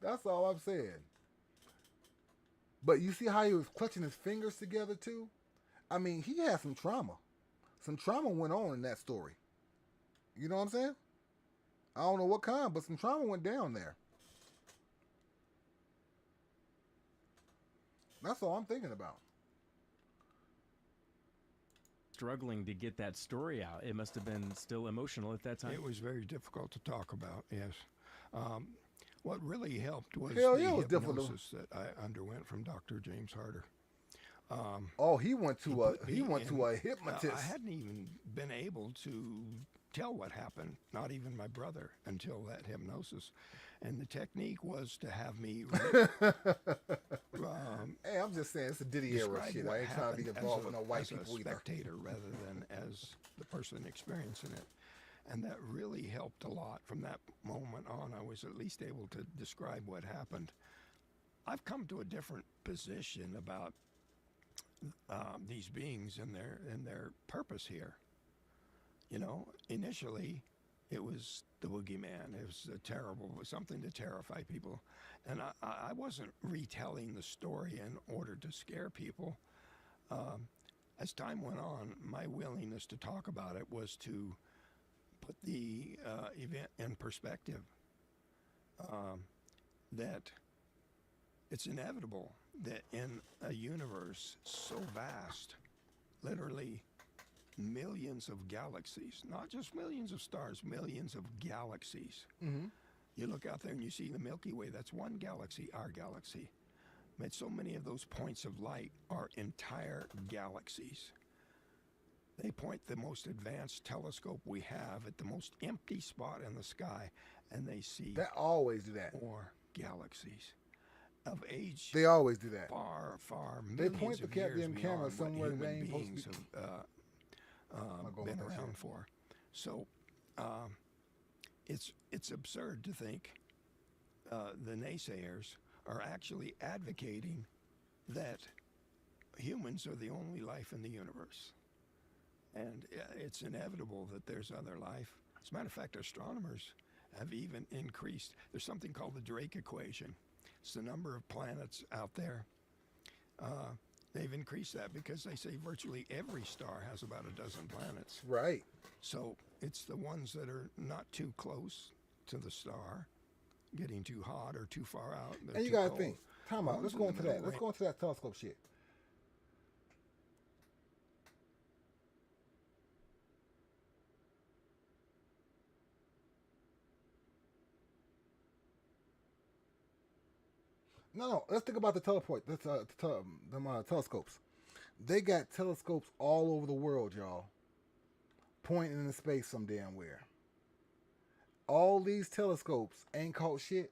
Speaker 1: That's all I'm saying. But you see how he was clutching his fingers together too? I mean, he had some trauma. Some trauma went on in that story. You know what I'm saying? I don't know what kind, but some trauma went down there. That's all I'm thinking about.
Speaker 6: Struggling to get that story out. It must have been still emotional at that time.
Speaker 8: It was very difficult to talk about, yes. What really helped was
Speaker 1: Hell
Speaker 8: the
Speaker 1: yeah, it was
Speaker 8: hypnosis that I underwent from Dr. James Harder.
Speaker 1: He went to a hypnotist.
Speaker 8: I hadn't even been able to tell what happened, not even my brother, until that hypnosis. And the technique was to have me
Speaker 1: hey, I'm just saying, it's a Diddy era shit. I ain't trying to be involved with no white people either.
Speaker 8: Spectator rather than as the person experiencing it. And that really helped a lot. From that moment on, I was at least able to describe what happened. I've come to a different position about these beings and their purpose here. You know, initially, it was the boogeyman. It was something to terrify people. And I wasn't retelling the story in order to scare people. As time went on, my willingness to talk about it was to put the event in perspective. That it's inevitable that in a universe so vast, literally millions of galaxies, not just millions of stars, millions of galaxies.
Speaker 1: Mm-hmm.
Speaker 8: You look out there and you see the Milky Way, that's one galaxy, our galaxy. But so many of those points of light are entire galaxies. They point the most advanced telescope we have at the most empty spot in the sky, and they see
Speaker 1: They always do that.
Speaker 8: more galaxies of age.
Speaker 1: They always do that.
Speaker 8: Far
Speaker 1: They
Speaker 8: millions
Speaker 1: point the
Speaker 8: of years
Speaker 1: goddamn camera
Speaker 8: beyond what
Speaker 1: somewhere they
Speaker 8: human
Speaker 1: ain't supposed
Speaker 8: beings
Speaker 1: to be.
Speaker 8: have been around for. So it's absurd to think the naysayers are actually advocating that humans are the only life in the universe. And it's inevitable that there's other life. As a matter of fact, astronomers have even increased. There's something called the Drake equation. It's the number of planets out there. They've increased that because they say virtually every star has about a dozen planets.
Speaker 1: Right.
Speaker 8: So it's the ones that are not too close to the star, getting too hot or too far out.
Speaker 1: And you gotta think. Time out. Let's go into that. Let's go into that telescope shit. No. Let's think about the teleport. Telescopes. They got telescopes all over the world, y'all, pointing into space some damn where. All these telescopes ain't caught shit.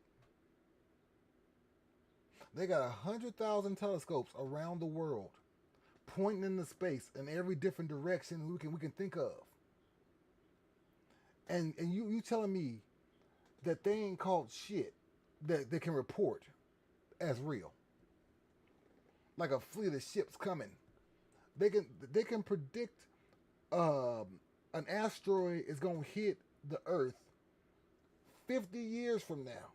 Speaker 1: They got 100,000 telescopes around the world, pointing into space in every different direction we can think of. And you telling me that they ain't caught shit that they can report as real, like a fleet of ships coming. They can predict an asteroid is gonna hit the Earth 50 years from now.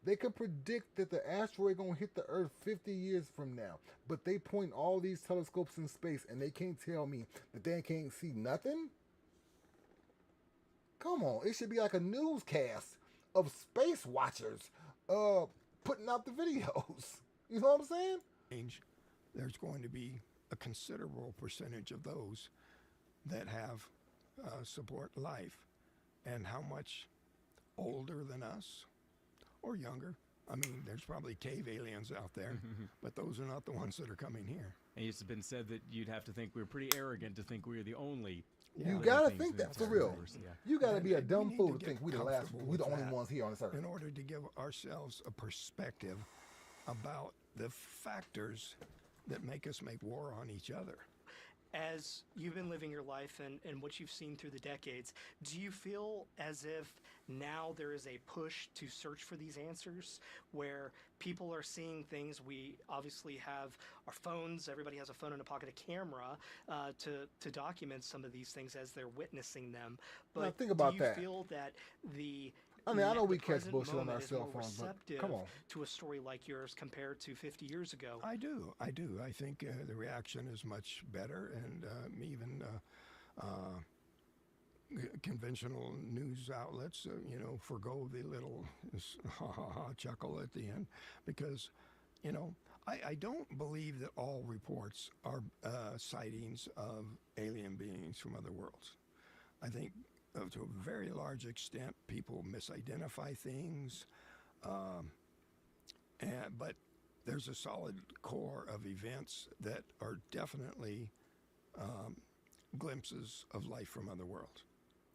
Speaker 1: They can predict that the asteroid gonna hit the Earth 50 years from now, but they point all these telescopes in space and they can't tell me that they can't see nothing. Come on, it should be like a newscast of space watchers putting out the videos. You know what I'm saying?
Speaker 8: There's going to be a considerable percentage of those that have support life, and how much older than us or younger. I mean, there's probably cave aliens out there, but those are not the ones that are coming here.
Speaker 6: And it's been said that you'd have to think we're pretty arrogant to think we're the only.
Speaker 1: You gotta think that for real. You gotta be a dumb fool to think we the only ones here on this earth.
Speaker 8: In order to give ourselves a perspective about the factors that make us make war on each other.
Speaker 7: As you've been living your life and what you've seen through the decades, do you feel as if now there is a push to search for these answers, where people are seeing things? We obviously have our phones. Everybody has a phone in a pocket, a camera to document some of these things as they're witnessing them. But
Speaker 1: now, think about
Speaker 7: do you
Speaker 1: that.
Speaker 7: feel that
Speaker 1: I know we catch
Speaker 7: present
Speaker 1: bullshit on
Speaker 7: moment
Speaker 1: our
Speaker 7: is
Speaker 1: cell
Speaker 7: more
Speaker 1: phones, but
Speaker 7: receptive
Speaker 1: come on.
Speaker 7: to a story like yours compared to 50 years ago?
Speaker 8: I do. I think the reaction is much better, and even conventional news outlets, forgo the little chuckle at the end, because, I don't believe that all reports are sightings of alien beings from other worlds. I think to a very large extent, people misidentify things, but there's a solid core of events that are definitely glimpses of life from other worlds.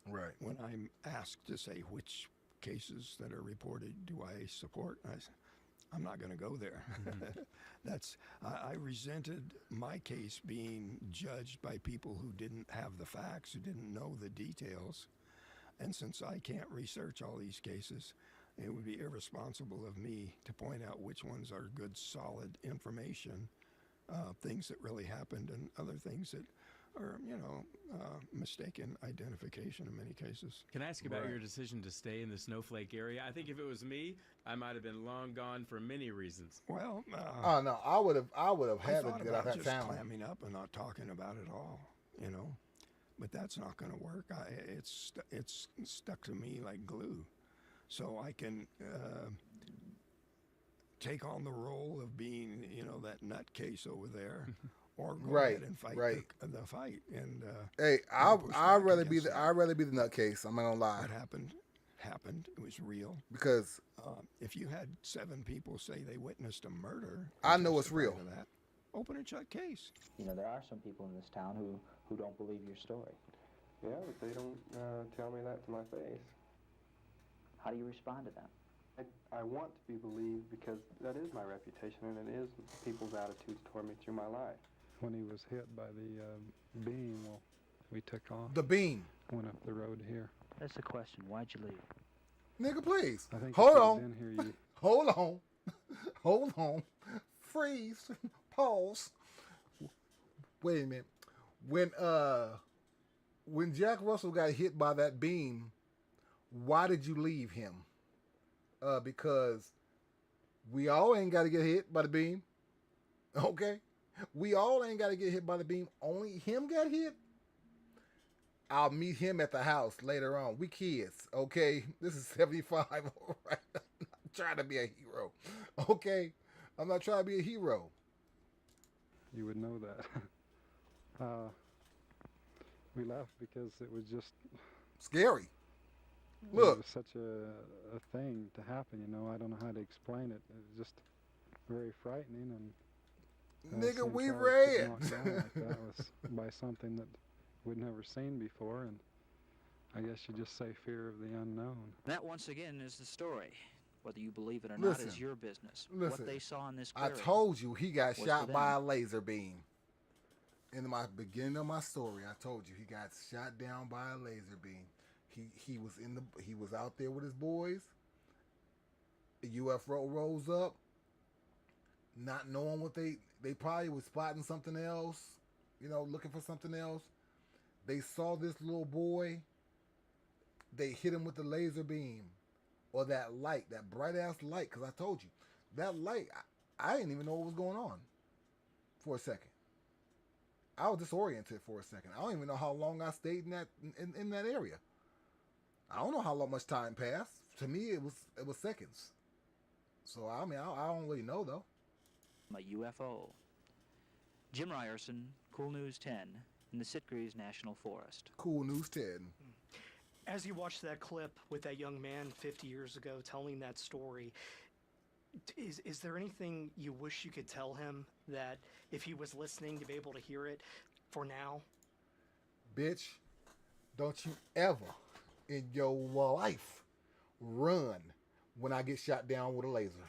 Speaker 1: Right.
Speaker 8: When I'm asked to say which cases that are reported do I support, I'm not going to go there. I resented my case being judged by people who didn't have the facts, who didn't know the details. And since I can't research all these cases, it would be irresponsible of me to point out which ones are good, solid information, things that really happened, and other things that are, mistaken identification in many cases.
Speaker 6: Can I ask about your decision to stay in the snowflake area? I think if it was me, I might have been long gone for many reasons.
Speaker 8: Well,
Speaker 1: no, I would have had to get out that
Speaker 8: just
Speaker 1: town.
Speaker 8: Clamming up and not talking about it all, but that's not going to work. It's stuck to me like glue, so I can take on the role of being, that nutcase over there. Or go ahead and fight the fight. And
Speaker 1: hey, I'd rather be the nutcase. I'm not gonna lie.
Speaker 8: What happened. It was real.
Speaker 1: Because
Speaker 8: if you had 7 people say they witnessed a murder,
Speaker 1: I know it's real.
Speaker 8: That, open and shut case.
Speaker 14: There are some people in this town who don't believe your story.
Speaker 9: Yeah, but they don't tell me that to my face.
Speaker 14: How do you respond to that?
Speaker 9: I want to be believed because that is my reputation, and it is people's attitudes toward me through my life. When he was hit by the beam, we took off.
Speaker 1: The beam.
Speaker 9: Went up the road here.
Speaker 14: That's the question. Why'd you leave?
Speaker 1: Nigga, please.
Speaker 9: I think
Speaker 1: Hold
Speaker 9: if
Speaker 1: on.
Speaker 9: you'd been here,
Speaker 1: Hold on. Freeze. Pause. Wait a minute. When Jack Russell got hit by that beam, why did you leave him? Because we all ain't got to get hit by the beam. Okay? We all ain't got to get hit by the beam. Only him got hit. I'll meet him at the house later on. We kids, okay? This is 75, all right? I'm not trying to be a hero, okay? I'm not trying to be a hero.
Speaker 9: You would know that. We left because it was just...
Speaker 1: Scary.
Speaker 9: It
Speaker 1: Look.
Speaker 9: was such a thing to happen, you know. I don't know how to explain it. It's just very frightening, and
Speaker 1: Nigga,
Speaker 9: seeing
Speaker 1: we
Speaker 9: Charlie get
Speaker 1: ran.
Speaker 9: knocked down like that was by something that we'd never seen before, and I guess you just say fear of the unknown.
Speaker 15: That, once again, is the story. Whether you believe it or
Speaker 1: Listen,
Speaker 15: not is your business.
Speaker 1: Listen,
Speaker 15: What they saw in this
Speaker 1: I
Speaker 15: clearing
Speaker 1: told you he got
Speaker 15: was
Speaker 1: shot
Speaker 15: for
Speaker 1: by a
Speaker 15: them.
Speaker 1: laser beam. In my beginning of my story, I told you he got shot down by a laser beam. He was out there with his boys. The UFO rose up, not knowing what they probably was spotting something else, you know, looking for something else. They saw this little boy. They hit him with the laser beam or that light, that bright ass light. Because I told you that light, I didn't even know what was going on for a second. I was disoriented for a second. I don't even know how long I stayed in that area. I don't know how much time passed. To me, it was seconds. So I mean, I don't really know though.
Speaker 15: A UFO. Jim Ryerson, Cool News 10, in the Sitgreaves National Forest.
Speaker 1: Cool News 10.
Speaker 7: As you watch that clip with that young man 50 years ago telling that story, is there anything you wish you could tell him that if he was listening to be able to hear it for now?
Speaker 1: Bitch, don't you ever in your life run when I get shot down with a laser.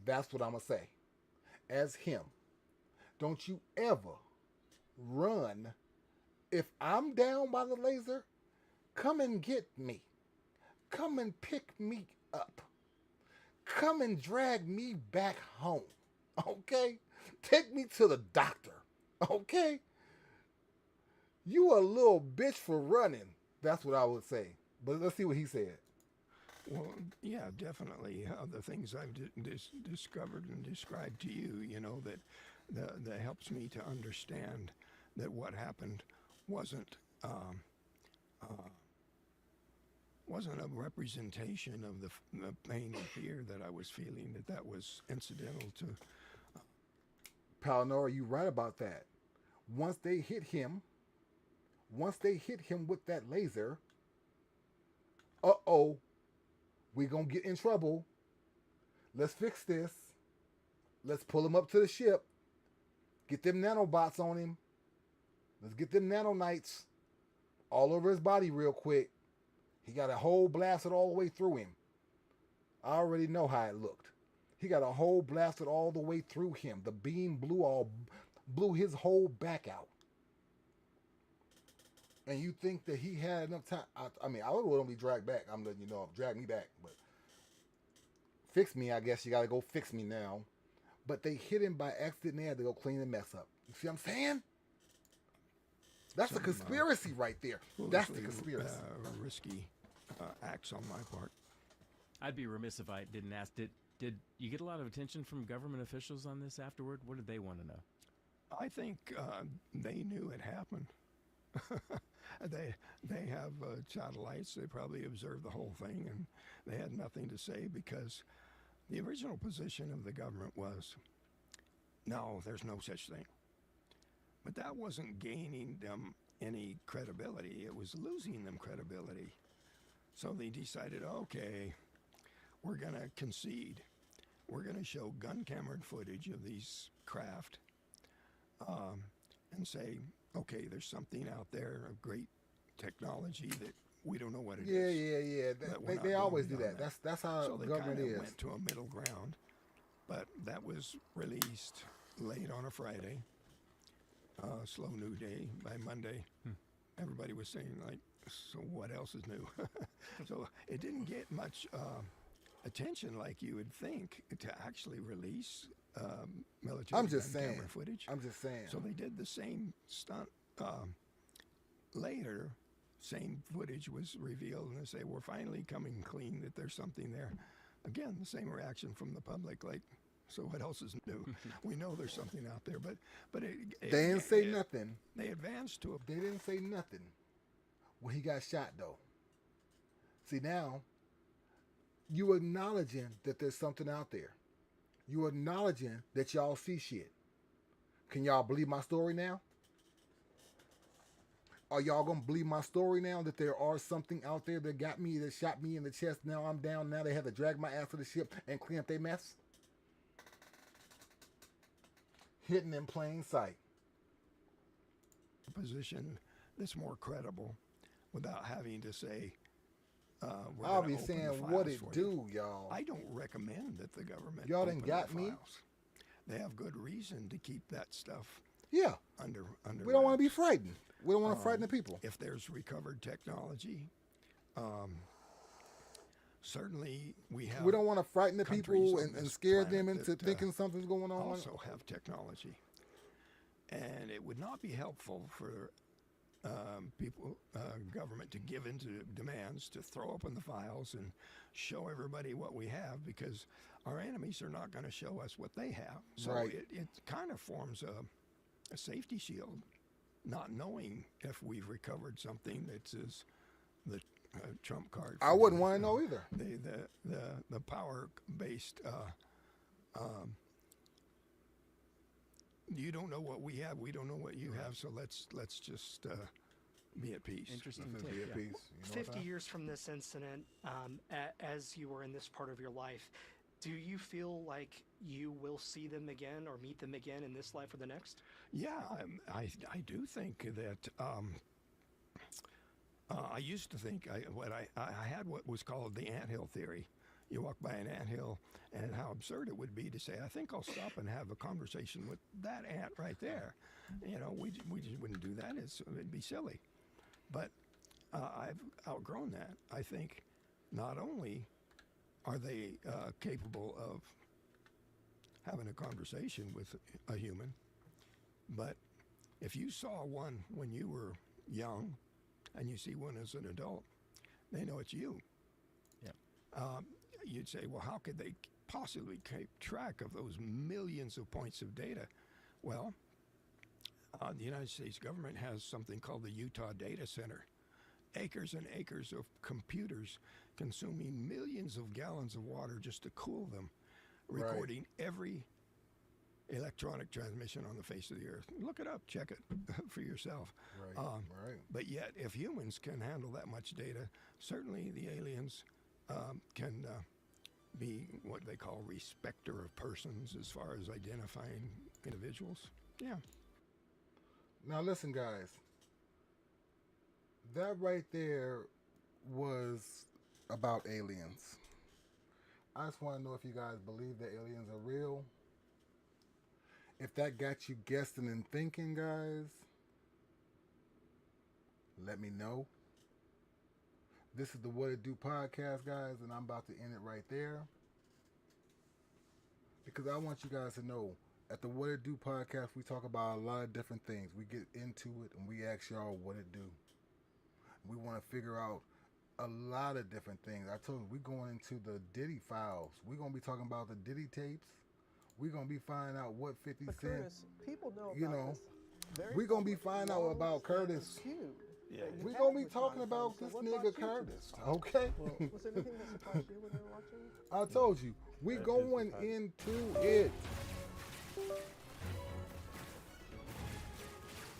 Speaker 1: That's what I'm going to say. As him, don't you ever run. If I'm down by the laser, come and get me. Come and pick me up. Come and drag me back home. Okay? Take me to the doctor. Okay? You a little bitch for running. That's what I would say. But let's see what he said.
Speaker 8: Well, yeah, definitely. The things I've discovered and described to you, you know, that helps me to understand that what happened wasn't a representation of the pain and fear that I was feeling, that was incidental to...
Speaker 1: Palinora, you right about that. Once they hit him with that laser, we gonna get in trouble. Let's fix this. Let's pull him up to the ship. Get them nanobots on him. Let's get them nanonites all over his body real quick. He got a hole blasted all the way through him. I already know how it looked. He got a hole blasted all the way through him. The beam blew his whole back out. And you think that he had enough time? I mean, I would want to be dragged back. I'm letting you know, drag me back. But fix me, I guess you got to go fix me now. But they hit him by accident. They had to go clean the mess up. You see what I'm saying? That's a conspiracy right there. That's the conspiracy.
Speaker 8: Risky acts on my part.
Speaker 6: I'd be remiss if I didn't ask. Did you get a lot of attention from government officials on this afterward? What did they want to know?
Speaker 8: I think they knew it happened. They have satellites. They probably observed the whole thing, and they had nothing to say because the original position of the government was, no, there's no such thing. But that wasn't gaining them any credibility. It was losing them credibility. So they decided, okay, we're going to concede. We're going to show gun-camera footage of these craft and say, okay, there's something out there of great technology that we don't know what it is.
Speaker 1: Yeah. They always do that. That's how
Speaker 8: so they
Speaker 1: government
Speaker 8: kinda
Speaker 1: is.
Speaker 8: Went to a middle ground, but that was released late on a Friday. Slow new day. By Monday, everybody was saying, like, so what else is new? So it didn't get much attention like you would think to actually release military camera footage.
Speaker 1: I'm just saying.
Speaker 8: So they did the same stunt later. Same footage was revealed, and they say, we're finally coming clean that there's something there. Again, the same reaction from the public, like, so what else is new? We know there's something out there, but
Speaker 1: they didn't say nothing.
Speaker 8: They advanced to
Speaker 1: They didn't say nothing when he got shot, though. See, now, you acknowledging that there's something out there. You acknowledging that y'all see shit. Can y'all believe my story now? Are y'all gonna believe my story now that there are something out there that got me, that shot me in the chest? Now I'm down. Now they have to drag my ass to the ship and clean up their mess. Hidden in plain sight.
Speaker 8: Position that's more credible without having to say, we're
Speaker 1: I'll
Speaker 8: gonna
Speaker 1: be
Speaker 8: open
Speaker 1: saying
Speaker 8: the
Speaker 1: what
Speaker 8: files
Speaker 1: it
Speaker 8: for
Speaker 1: do,
Speaker 8: you.
Speaker 1: y'all.
Speaker 8: I don't recommend that the government
Speaker 1: Y'all done
Speaker 8: open
Speaker 1: got
Speaker 8: the
Speaker 1: me.
Speaker 8: files. They have good reason to keep that stuff.
Speaker 1: Yeah.
Speaker 8: Under.
Speaker 1: We don't want to be
Speaker 8: wraps.
Speaker 1: frightened. We don't want to frighten the people.
Speaker 8: If there's recovered technology, certainly we have.
Speaker 1: We don't want to frighten the
Speaker 8: countries
Speaker 1: people
Speaker 8: on
Speaker 1: and
Speaker 8: this
Speaker 1: scare them
Speaker 8: planet
Speaker 1: into
Speaker 8: that,
Speaker 1: thinking something's going on.
Speaker 8: Also have technology, and it would not be helpful for people, government, to give into demands to throw open the files and show everybody what we have, because our enemies are not going to show us what they have. So
Speaker 1: Right.
Speaker 8: it kind of forms a safety shield, not knowing if we've recovered something that is the trump card.
Speaker 1: I wouldn't want to know either.
Speaker 8: The power based. You don't know what we have. We don't know what you have. So let's just be at peace.
Speaker 6: Interesting.
Speaker 1: Be at peace. You know
Speaker 7: 50 years from this incident, as you were in this part of your life, do you feel like you will see them again or meet them again in this life or the next?
Speaker 8: Yeah, I do think that. I used to think I had what was called the anthill theory. You walk by an anthill, and how absurd it would be to say, I think I'll stop and have a conversation with that ant right there. You know, we just wouldn't do that. It'd be silly. But I've outgrown that. I think not only are they capable of having a conversation with a human, but if you saw one when you were young and you see one as an adult, they know it's you.
Speaker 6: Yeah.
Speaker 8: You'd say, well, how could they possibly keep track of those millions of points of data? Well, the United States government has something called the Utah Data Center. Acres and acres of computers consuming millions of gallons of water just to cool them, recording every electronic transmission on the face of the earth. Look it up, check it for yourself.
Speaker 1: Right.
Speaker 8: But yet, if humans can handle that much data, certainly the aliens can be what they call respecter of persons as far as identifying individuals. Yeah.
Speaker 1: Now listen, guys. That right there was about aliens. I just want to know if you guys believe that aliens are real. If that got you guessing and thinking, guys, let me know. This is the What It Do podcast, guys, and I'm about to end it right there. Because I want you guys to know, at the What It Do podcast, we talk about a lot of different things. We get into it and we ask y'all what it do. We want to figure out a lot of different things. I told you, we're going into the Diddy files. We're going to be talking about the Diddy tapes. We're going to be finding out what 50
Speaker 16: But
Speaker 1: Cent,
Speaker 16: Curtis, people know about
Speaker 1: you know,
Speaker 16: this very
Speaker 1: we're going to be
Speaker 16: public,
Speaker 1: finding out about Curtis.
Speaker 16: feud
Speaker 6: Yeah.
Speaker 16: that you
Speaker 1: We're
Speaker 16: had
Speaker 1: going to be
Speaker 16: with
Speaker 1: talking
Speaker 16: Seinfeld.
Speaker 1: about
Speaker 16: So
Speaker 1: this
Speaker 16: what
Speaker 1: nigga
Speaker 16: brought you to
Speaker 1: Curtis.
Speaker 16: this?
Speaker 1: Okay?
Speaker 16: Well, was there anything that surprised you when you were watching?
Speaker 1: I told you, we going into it.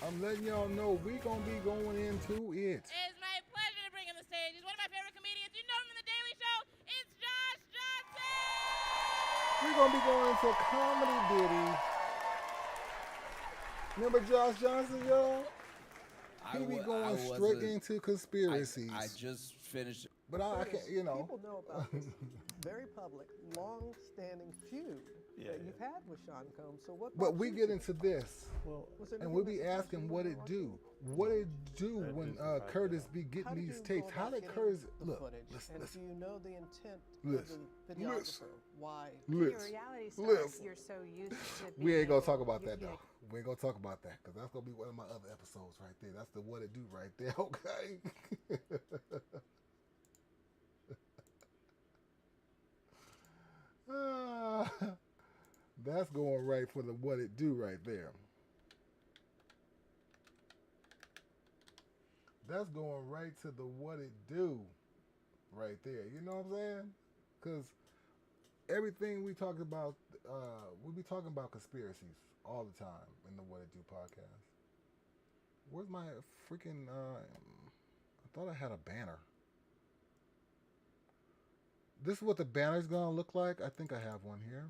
Speaker 1: I'm letting y'all know we gonna be going into it.
Speaker 3: It's my pleasure to bring on the stage. He's one of my favorite comedians. You know him from The Daily Show. It's Josh Johnson.
Speaker 1: We're gonna be going into comedy Diddy. Remember Josh Johnson, y'all? He be going straight into conspiracies.
Speaker 17: I just finished.
Speaker 1: But I can't, you know.
Speaker 16: People know about this very public, long-standing feud that you've had with Sean Combs. So what?
Speaker 1: But we get into this,
Speaker 16: Was there
Speaker 1: and
Speaker 16: anything
Speaker 1: we'll
Speaker 16: that
Speaker 1: be
Speaker 16: surprised
Speaker 1: asking
Speaker 16: you
Speaker 1: what
Speaker 16: when
Speaker 1: it
Speaker 16: you were
Speaker 1: do. What it do when Curtis be getting
Speaker 16: How did
Speaker 1: these
Speaker 16: you
Speaker 1: tapes?
Speaker 16: go
Speaker 1: How
Speaker 16: about
Speaker 1: did
Speaker 16: getting
Speaker 1: Curtis
Speaker 16: the
Speaker 1: look?
Speaker 16: footage?
Speaker 1: Listen,
Speaker 16: And
Speaker 1: listen.
Speaker 16: do you know the intent
Speaker 1: Listen.
Speaker 16: of the videographer?
Speaker 1: Listen.
Speaker 16: Why?
Speaker 1: Listen.
Speaker 18: You're a reality star.
Speaker 1: Listen.
Speaker 18: You're so used to being
Speaker 1: We ain't gonna
Speaker 18: able-
Speaker 1: talk about
Speaker 18: you-
Speaker 1: that
Speaker 18: you-
Speaker 1: though. We ain't gonna talk about that because that's gonna be one of my other episodes right there. That's the what it do right there. Okay. That's going right for the what it do right there. That's going right to the what it do right there. You know what I'm saying? Because everything we talk about, we be talking about conspiracies all the time in the What It Do podcast. Where's my freaking? I thought I had a banner. This is what the banner's gonna look like. I think I have one here.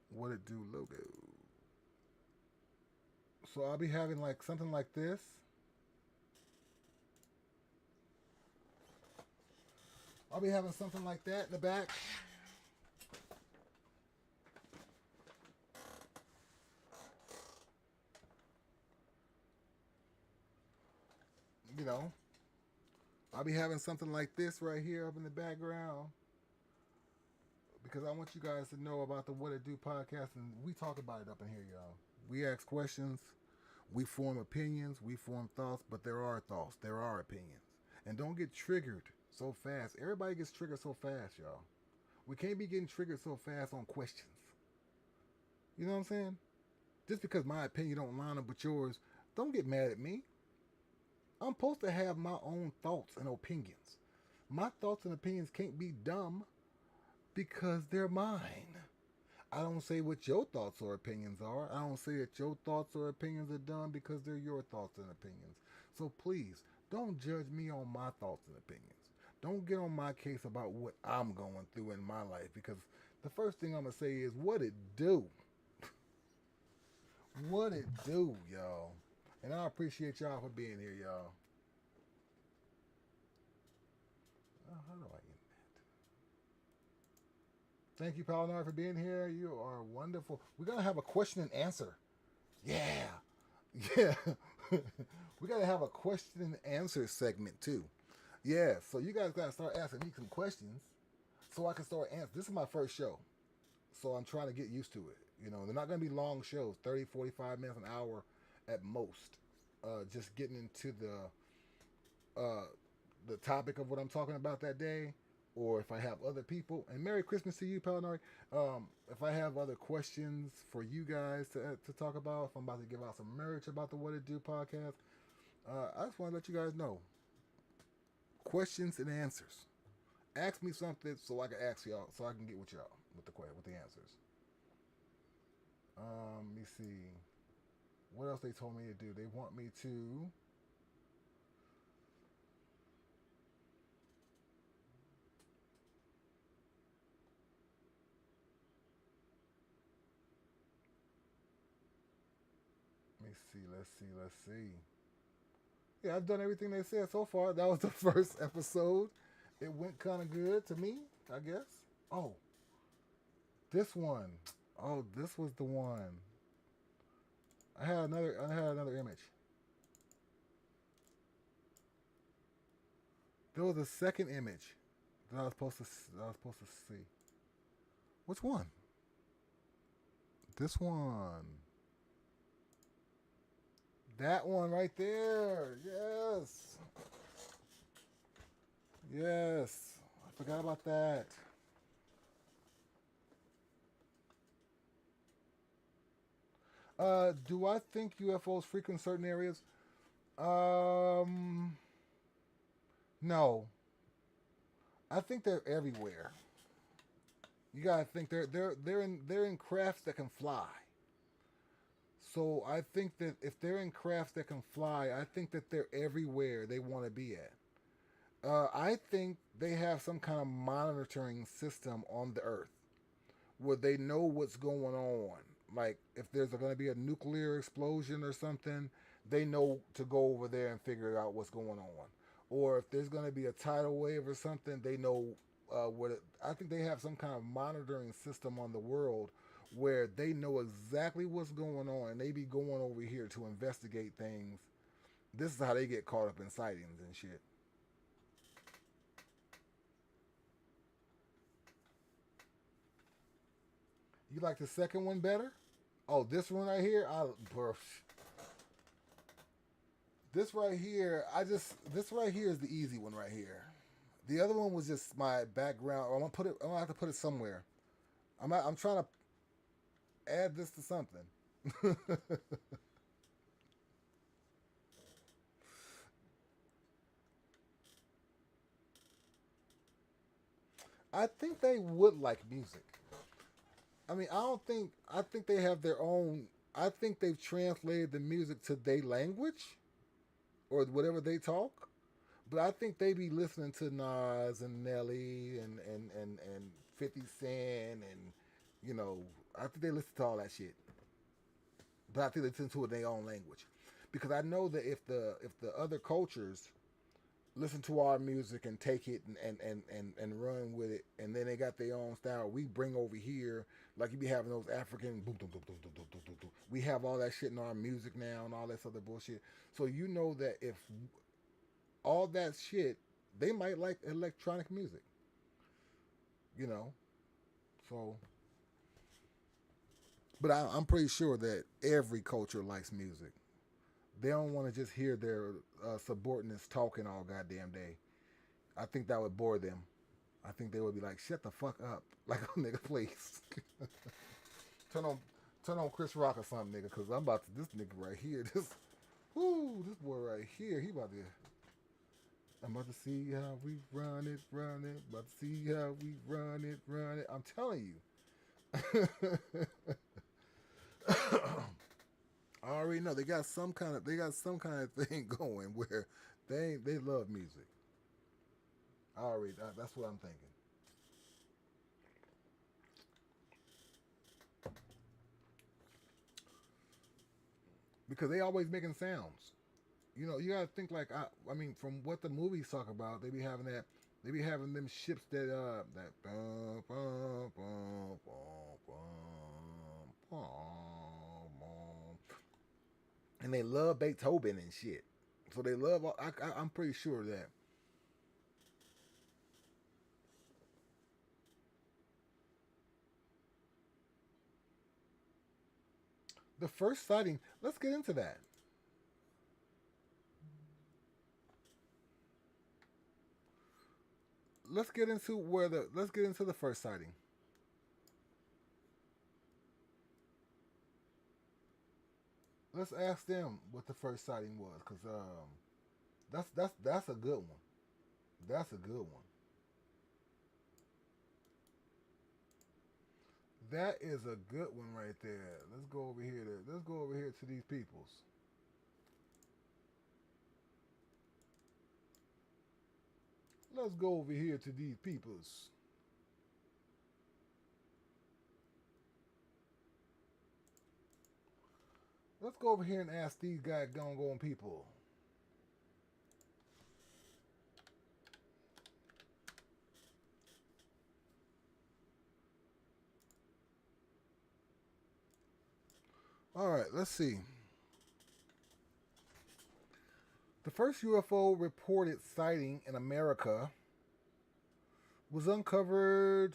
Speaker 1: What it do logo. So I'll be having like something like this. I'll be having something like that in the back. You know, I'll be having something like this right here up in the background because I want you guys to know about the What It Do podcast, and we talk about it up in here, y'all. We ask questions, we form opinions, we form thoughts, but there are thoughts, there are opinions. And don't get triggered so fast. Everybody gets triggered so fast, y'all. We can't be getting triggered so fast on questions. You know what I'm saying? Just because my opinion don't line up with yours, don't get mad at me. I'm supposed to have my own thoughts and opinions. My thoughts and opinions can't be dumb because they're mine. I don't say what your thoughts or opinions are. I don't say that your thoughts or opinions are dumb because they're your thoughts and opinions. So please, don't judge me on my thoughts and opinions. Don't get on my case about what I'm going through in my life because the first thing I'm going to say is what it do. What it do, y'all. And I appreciate y'all for being here, y'all. Oh, how do I end that? Thank you, Palinari, for being here. You are wonderful. We're going to have a question and answer. Yeah. Yeah. We got to have a question and answer segment, too. Yeah, so you guys got to start asking me some questions so I can start answering. This is my first show, so I'm trying to get used to it. You know, they're not going to be long shows, 30, 45 minutes, an hour at most. Just getting into the topic of what I'm talking about that day, or if I have other people. And Merry Christmas to you, Palinari. If I have other questions for you guys to talk about, if I'm about to give out some merch about the What It Do podcast, I just want to let you guys know. Questions and answers. Ask me something so I can ask y'all, so I can get with y'all with the answers. Let me see. What else they told me to do? They want me to let's see. Yeah, I've done everything they said so far. That was the first episode. It went kind of good to me, I guess. Oh, this one. Oh, this was the one. I had another image. There was a second image that I was supposed to see. Which one? This one. That one right there. Yes. Yes. I forgot about that. Do I think UFOs frequent certain areas? No. I think they're everywhere. You gotta think they're in crafts that can fly. So I think that if they're in crafts that can fly, I think that they're everywhere they want to be at. I think they have some kind of monitoring system on the Earth where they know what's going on. Like if there's going to be a nuclear explosion or something, they know to go over there and figure out what's going on. Or if there's going to be a tidal wave or something, they know I think they have some kind of monitoring system on the world where they know exactly what's going on and they be going over here to investigate things. This is how they get caught up in sightings and shit. You like the second one better? Oh, this one right here? This right here is the easy one right here. The other one was just my background. I'm gonna have to put it somewhere. I'm trying to add this to something. I think they would like music. I mean, I think they have their own. I think they've translated the music to their language or whatever they talk. But I think they be listening to Nas and Nelly and 50 Cent and I think they listen to all that shit. But I think they listen to it in their own language. Because I know that if the other cultures listen to our music and take it and run with it, and then they got their own style, we bring over here, like you be having those African boom, boom, boom, boom, boom, boom, boom, boom, boom. We have all that shit in our music now and all this other bullshit. So you know that if all that shit, they might like electronic music. So, but I'm pretty sure that every culture likes music. They don't want to just hear their subordinates talking all goddamn day. I think that would bore them. I think they would be like, "Shut the fuck up, like nigga, please." turn on Chris Rock or something, nigga, because I'm about to this nigga right here. This boy right here, he about to. I'm about to see how we run it. About to see how we run it. I'm telling you. I already know they got some kind of thing going where they love music. That's what I'm thinking. Because they always making sounds. You gotta think like I mean, from what the movies talk about, they be having them ships that bum, bum, bum, bum, bum, bum, bum. And they love Beethoven and shit. So they love. I'm pretty sure that. The first sighting. Let's get into that. Let's get into the first sighting. Let's ask them what the first sighting was, cause that's a good one. That's a good one. That is a good one right there. Let's go over here to these peoples. Let's go over here to these peoples. Let's go over here and ask these guys going people. All right, let's see. The first UFO reported sighting in America was uncovered.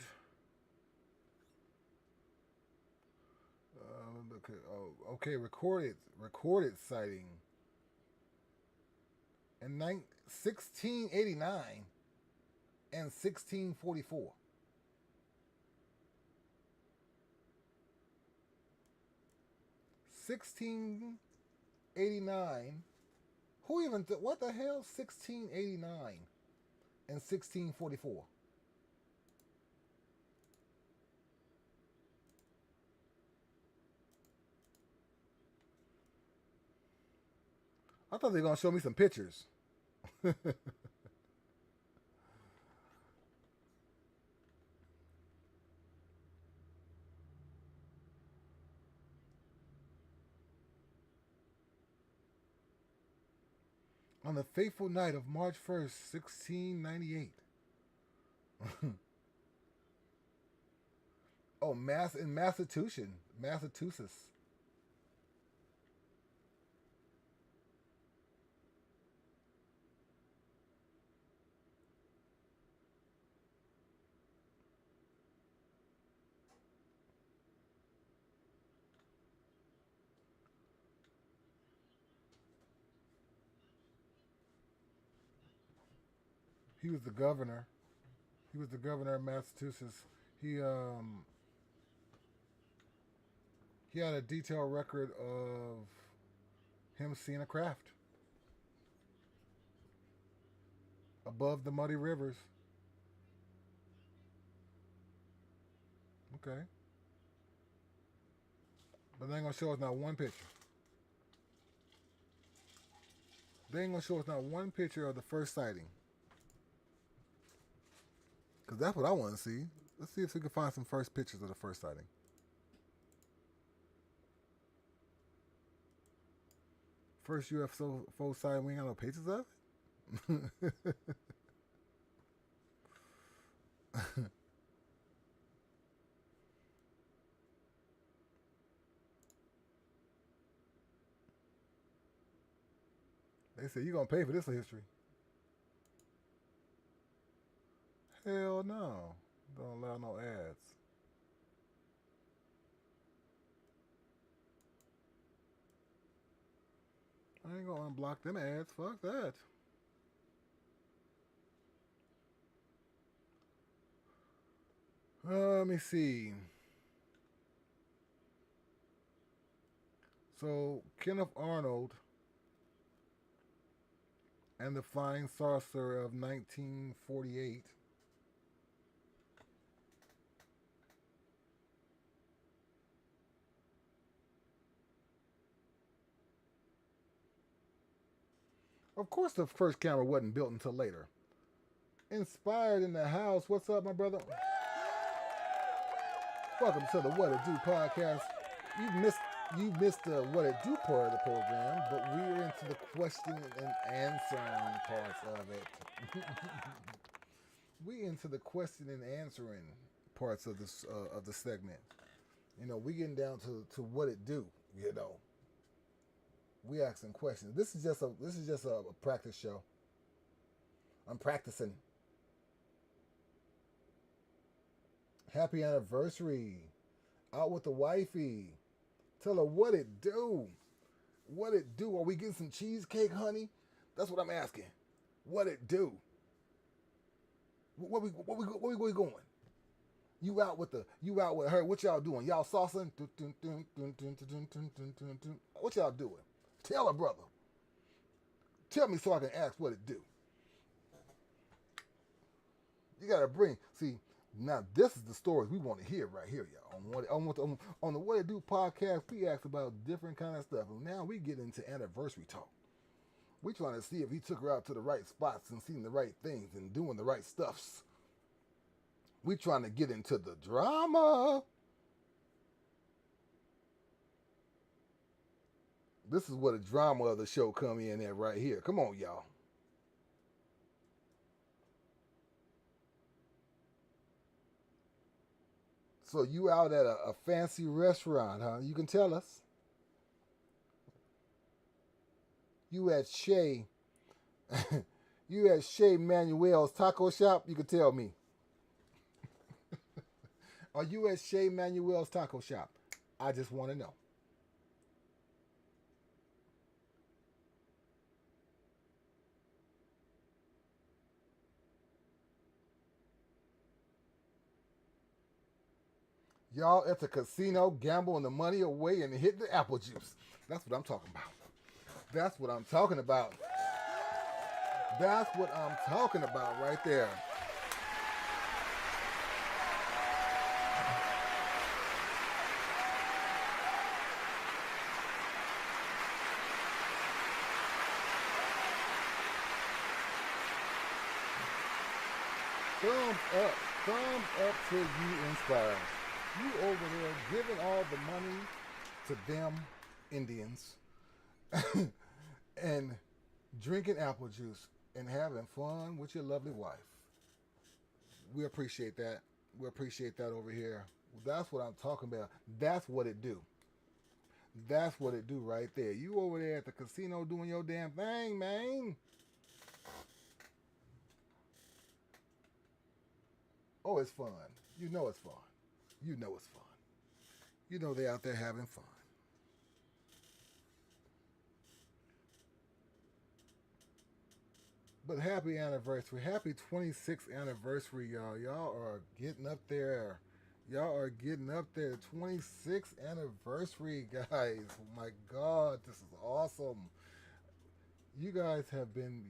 Speaker 1: Recorded sighting in 1689 and 1644. 1689. Who even? What the hell? 1689 and 1644. I thought they were gonna show me some pictures. On the fateful night of March 1st, 1698. Oh, in Massachusetts. He was the governor. He was the governor of Massachusetts. He he had a detailed record of him seeing a craft above the muddy rivers. Okay. But they ain't gonna show us not one picture. They ain't gonna show us not one picture of the first sighting. Because that's what I want to see. Let's see if we can find some first pictures of the first sighting. First UFO sighting, we ain't got no pictures of it? They said, you gonna pay for this history. Hell no. Don't allow no ads. I ain't gonna unblock them ads. Fuck that. Let me see. So, Kenneth Arnold and the Flying Saucer of 1948. Of course, the first camera wasn't built until later. Inspired in the house. What's up, my brother? Welcome to the What It Do podcast. You missed the What It Do part of the program, but we're into the question and answering parts of it. We into the question and answering parts of this of the segment. You know, we getting down to what it do. You know, we asking questions. This is just a practice show. I'm practicing. Happy anniversary. Out with the wifey. Tell her what it do. What it do. Are we getting some cheesecake, honey? That's what I'm asking. What it do. Where we going? You out with her. What y'all doing? Y'all saucing? What y'all doing? Tell her, brother. Tell me so I can ask what it do. You gotta bring. See, now this is the stories we want to hear right here, y'all. On the What It Do podcast, we ask about different kind of stuff. And now we get into anniversary talk. We trying to see if he took her out to the right spots and seen the right things and doing the right stuffs. We trying to get into the drama. This is where the drama of the show come in at right here. Come on, y'all. So you out at a fancy restaurant, huh? You can tell us. You at Shay Manuel's taco shop? You can tell me. Are you at Shay Manuel's taco shop? I just want to know. Y'all at the casino gambling the money away and hitting the apple juice. That's what I'm talking about. That's what I'm talking about. That's what I'm talking about right there. Thumbs up to you, Inspired. You over there giving all the money to them Indians and drinking apple juice and having fun with your lovely wife. We appreciate that. We appreciate that over here. That's what I'm talking about. That's what it do. That's what it do right there. You over there at the casino doing your damn thing, man. Oh, it's fun. You know it's fun. You know it's fun. You know they're out there having fun. But happy anniversary. Happy 26th anniversary, y'all. Y'all are getting up there. Y'all are getting up there. 26th anniversary, guys. Oh my God, this is awesome. You guys have been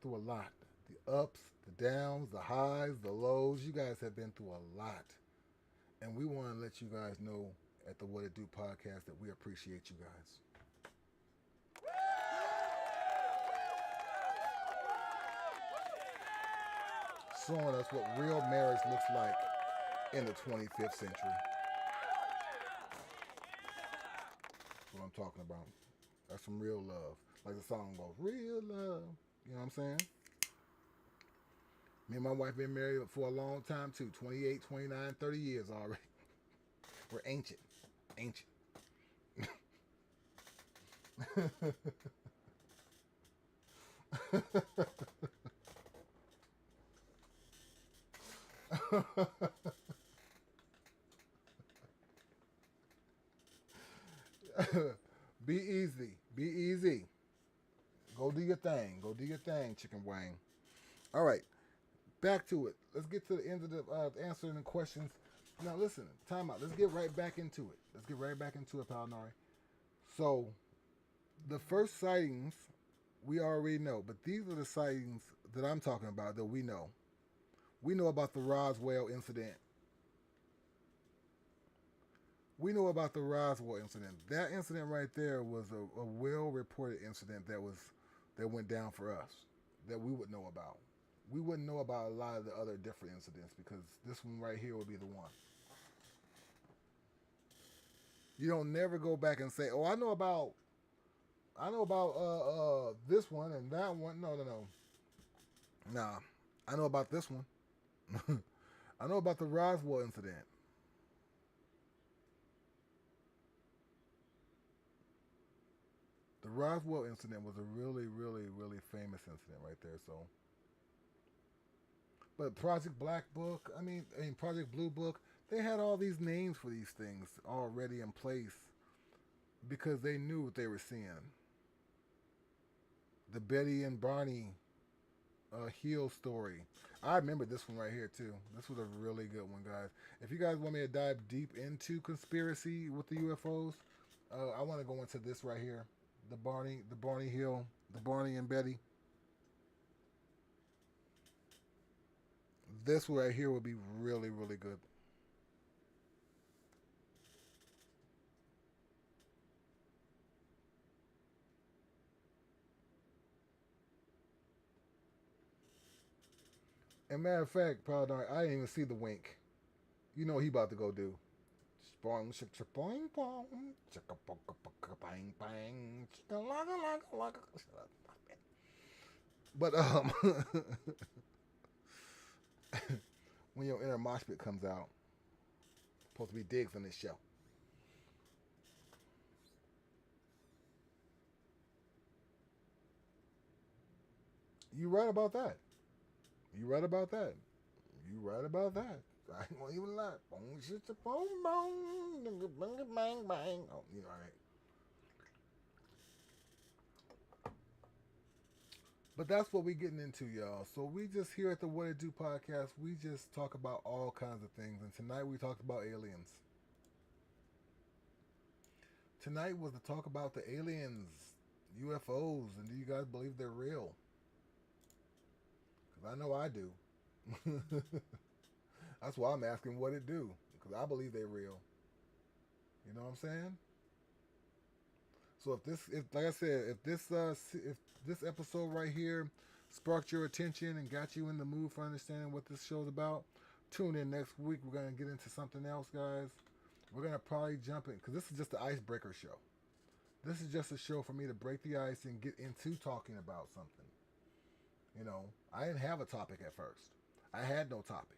Speaker 1: through a lot. The ups, the downs, the highs, the lows. You guys have been through a lot. And we want to let you guys know at the What It Do podcast that we appreciate you guys. Showing us what real marriage looks like in the 25th century. That's what I'm talking about. That's some real love. Like the song goes, real love. You know what I'm saying? Me and my wife been married for a long time too. 28, 29, 30 years already. We're ancient. Ancient. Be easy. Be easy. Go do your thing. Go do your thing, Chicken Wang. All right. Back to it. Let's get to the end of the answering the questions. Now, listen. Time out. Let's get right back into it. Let's get right back into it, Pal Nari. So, the first sightings, we already know. But these are the sightings that I'm talking about that we know. We know about the Roswell incident. We know about the Roswell incident. That incident right there was a well-reported incident that went down for us that we would know about. We wouldn't know about a lot of the other different incidents because this one right here would be the one. You don't never go back and say, "Oh, I know about this one and that one." No. Nah, I know about this one. I know about the Roswell incident. The Roswell incident was a really, really, really famous incident right there. So, but Project Black Book, I mean Project Blue Book, they had all these names for these things already in place because they knew what they were seeing. The Betty and Barney Hill story. I remember this one right here too. This was a really good one, guys. If you guys want me to dive deep into conspiracy with the UFOs, I want to go into this right here. The Barney Hill, the Barney and Betty. This right here would be really, really good. And matter of fact, Paladar, I didn't even see the wink. You know what he about to go do. Boing, boing, boing, bang, bang, shut up. But when your inner Moshpit comes out, supposed to be Diggs on this show. You right about that. You right about that. You right about that. I ain't gonna even lie. Boom, shit, boom, boom, bang, bang, bang. Oh, you know, all right. But that's what we getting into, y'all. So we just here at the What It Do podcast, we just talk about all kinds of things. And tonight we talked about aliens. Tonight was to talk about the aliens, UFOs, and do you guys believe they're real? Because I know I do. That's why I'm asking what it do. Because I believe they're real. You know what I'm saying? So like I said, if this episode right here sparked your attention and got you in the mood for understanding what this show's about, tune in next week. We're gonna get into something else, guys. We're gonna probably jump in because this is just the icebreaker show. This is just a show for me to break the ice and get into talking about something. You know, I didn't have a topic at first. I had no topic.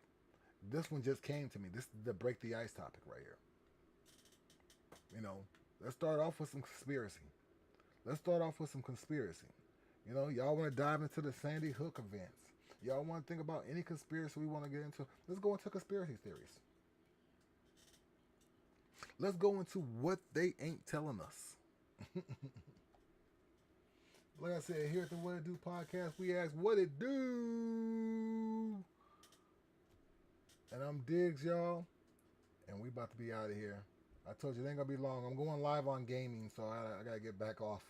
Speaker 1: This one just came to me. This is the break the ice topic right here. You know, let's start off with some conspiracy. You know, y'all want to dive into the Sandy Hook events. Y'all want to think about any conspiracy we want to get into. Let's go into conspiracy theories. Let's go into what they ain't telling us. Like I said, here at the What It Do podcast, we ask what it do. And I'm Diggs, y'all. And we about to be out of here. I told you it ain't going to be long. I'm going live on gaming, so I got to get back off.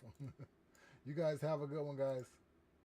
Speaker 1: You guys have a good one, guys.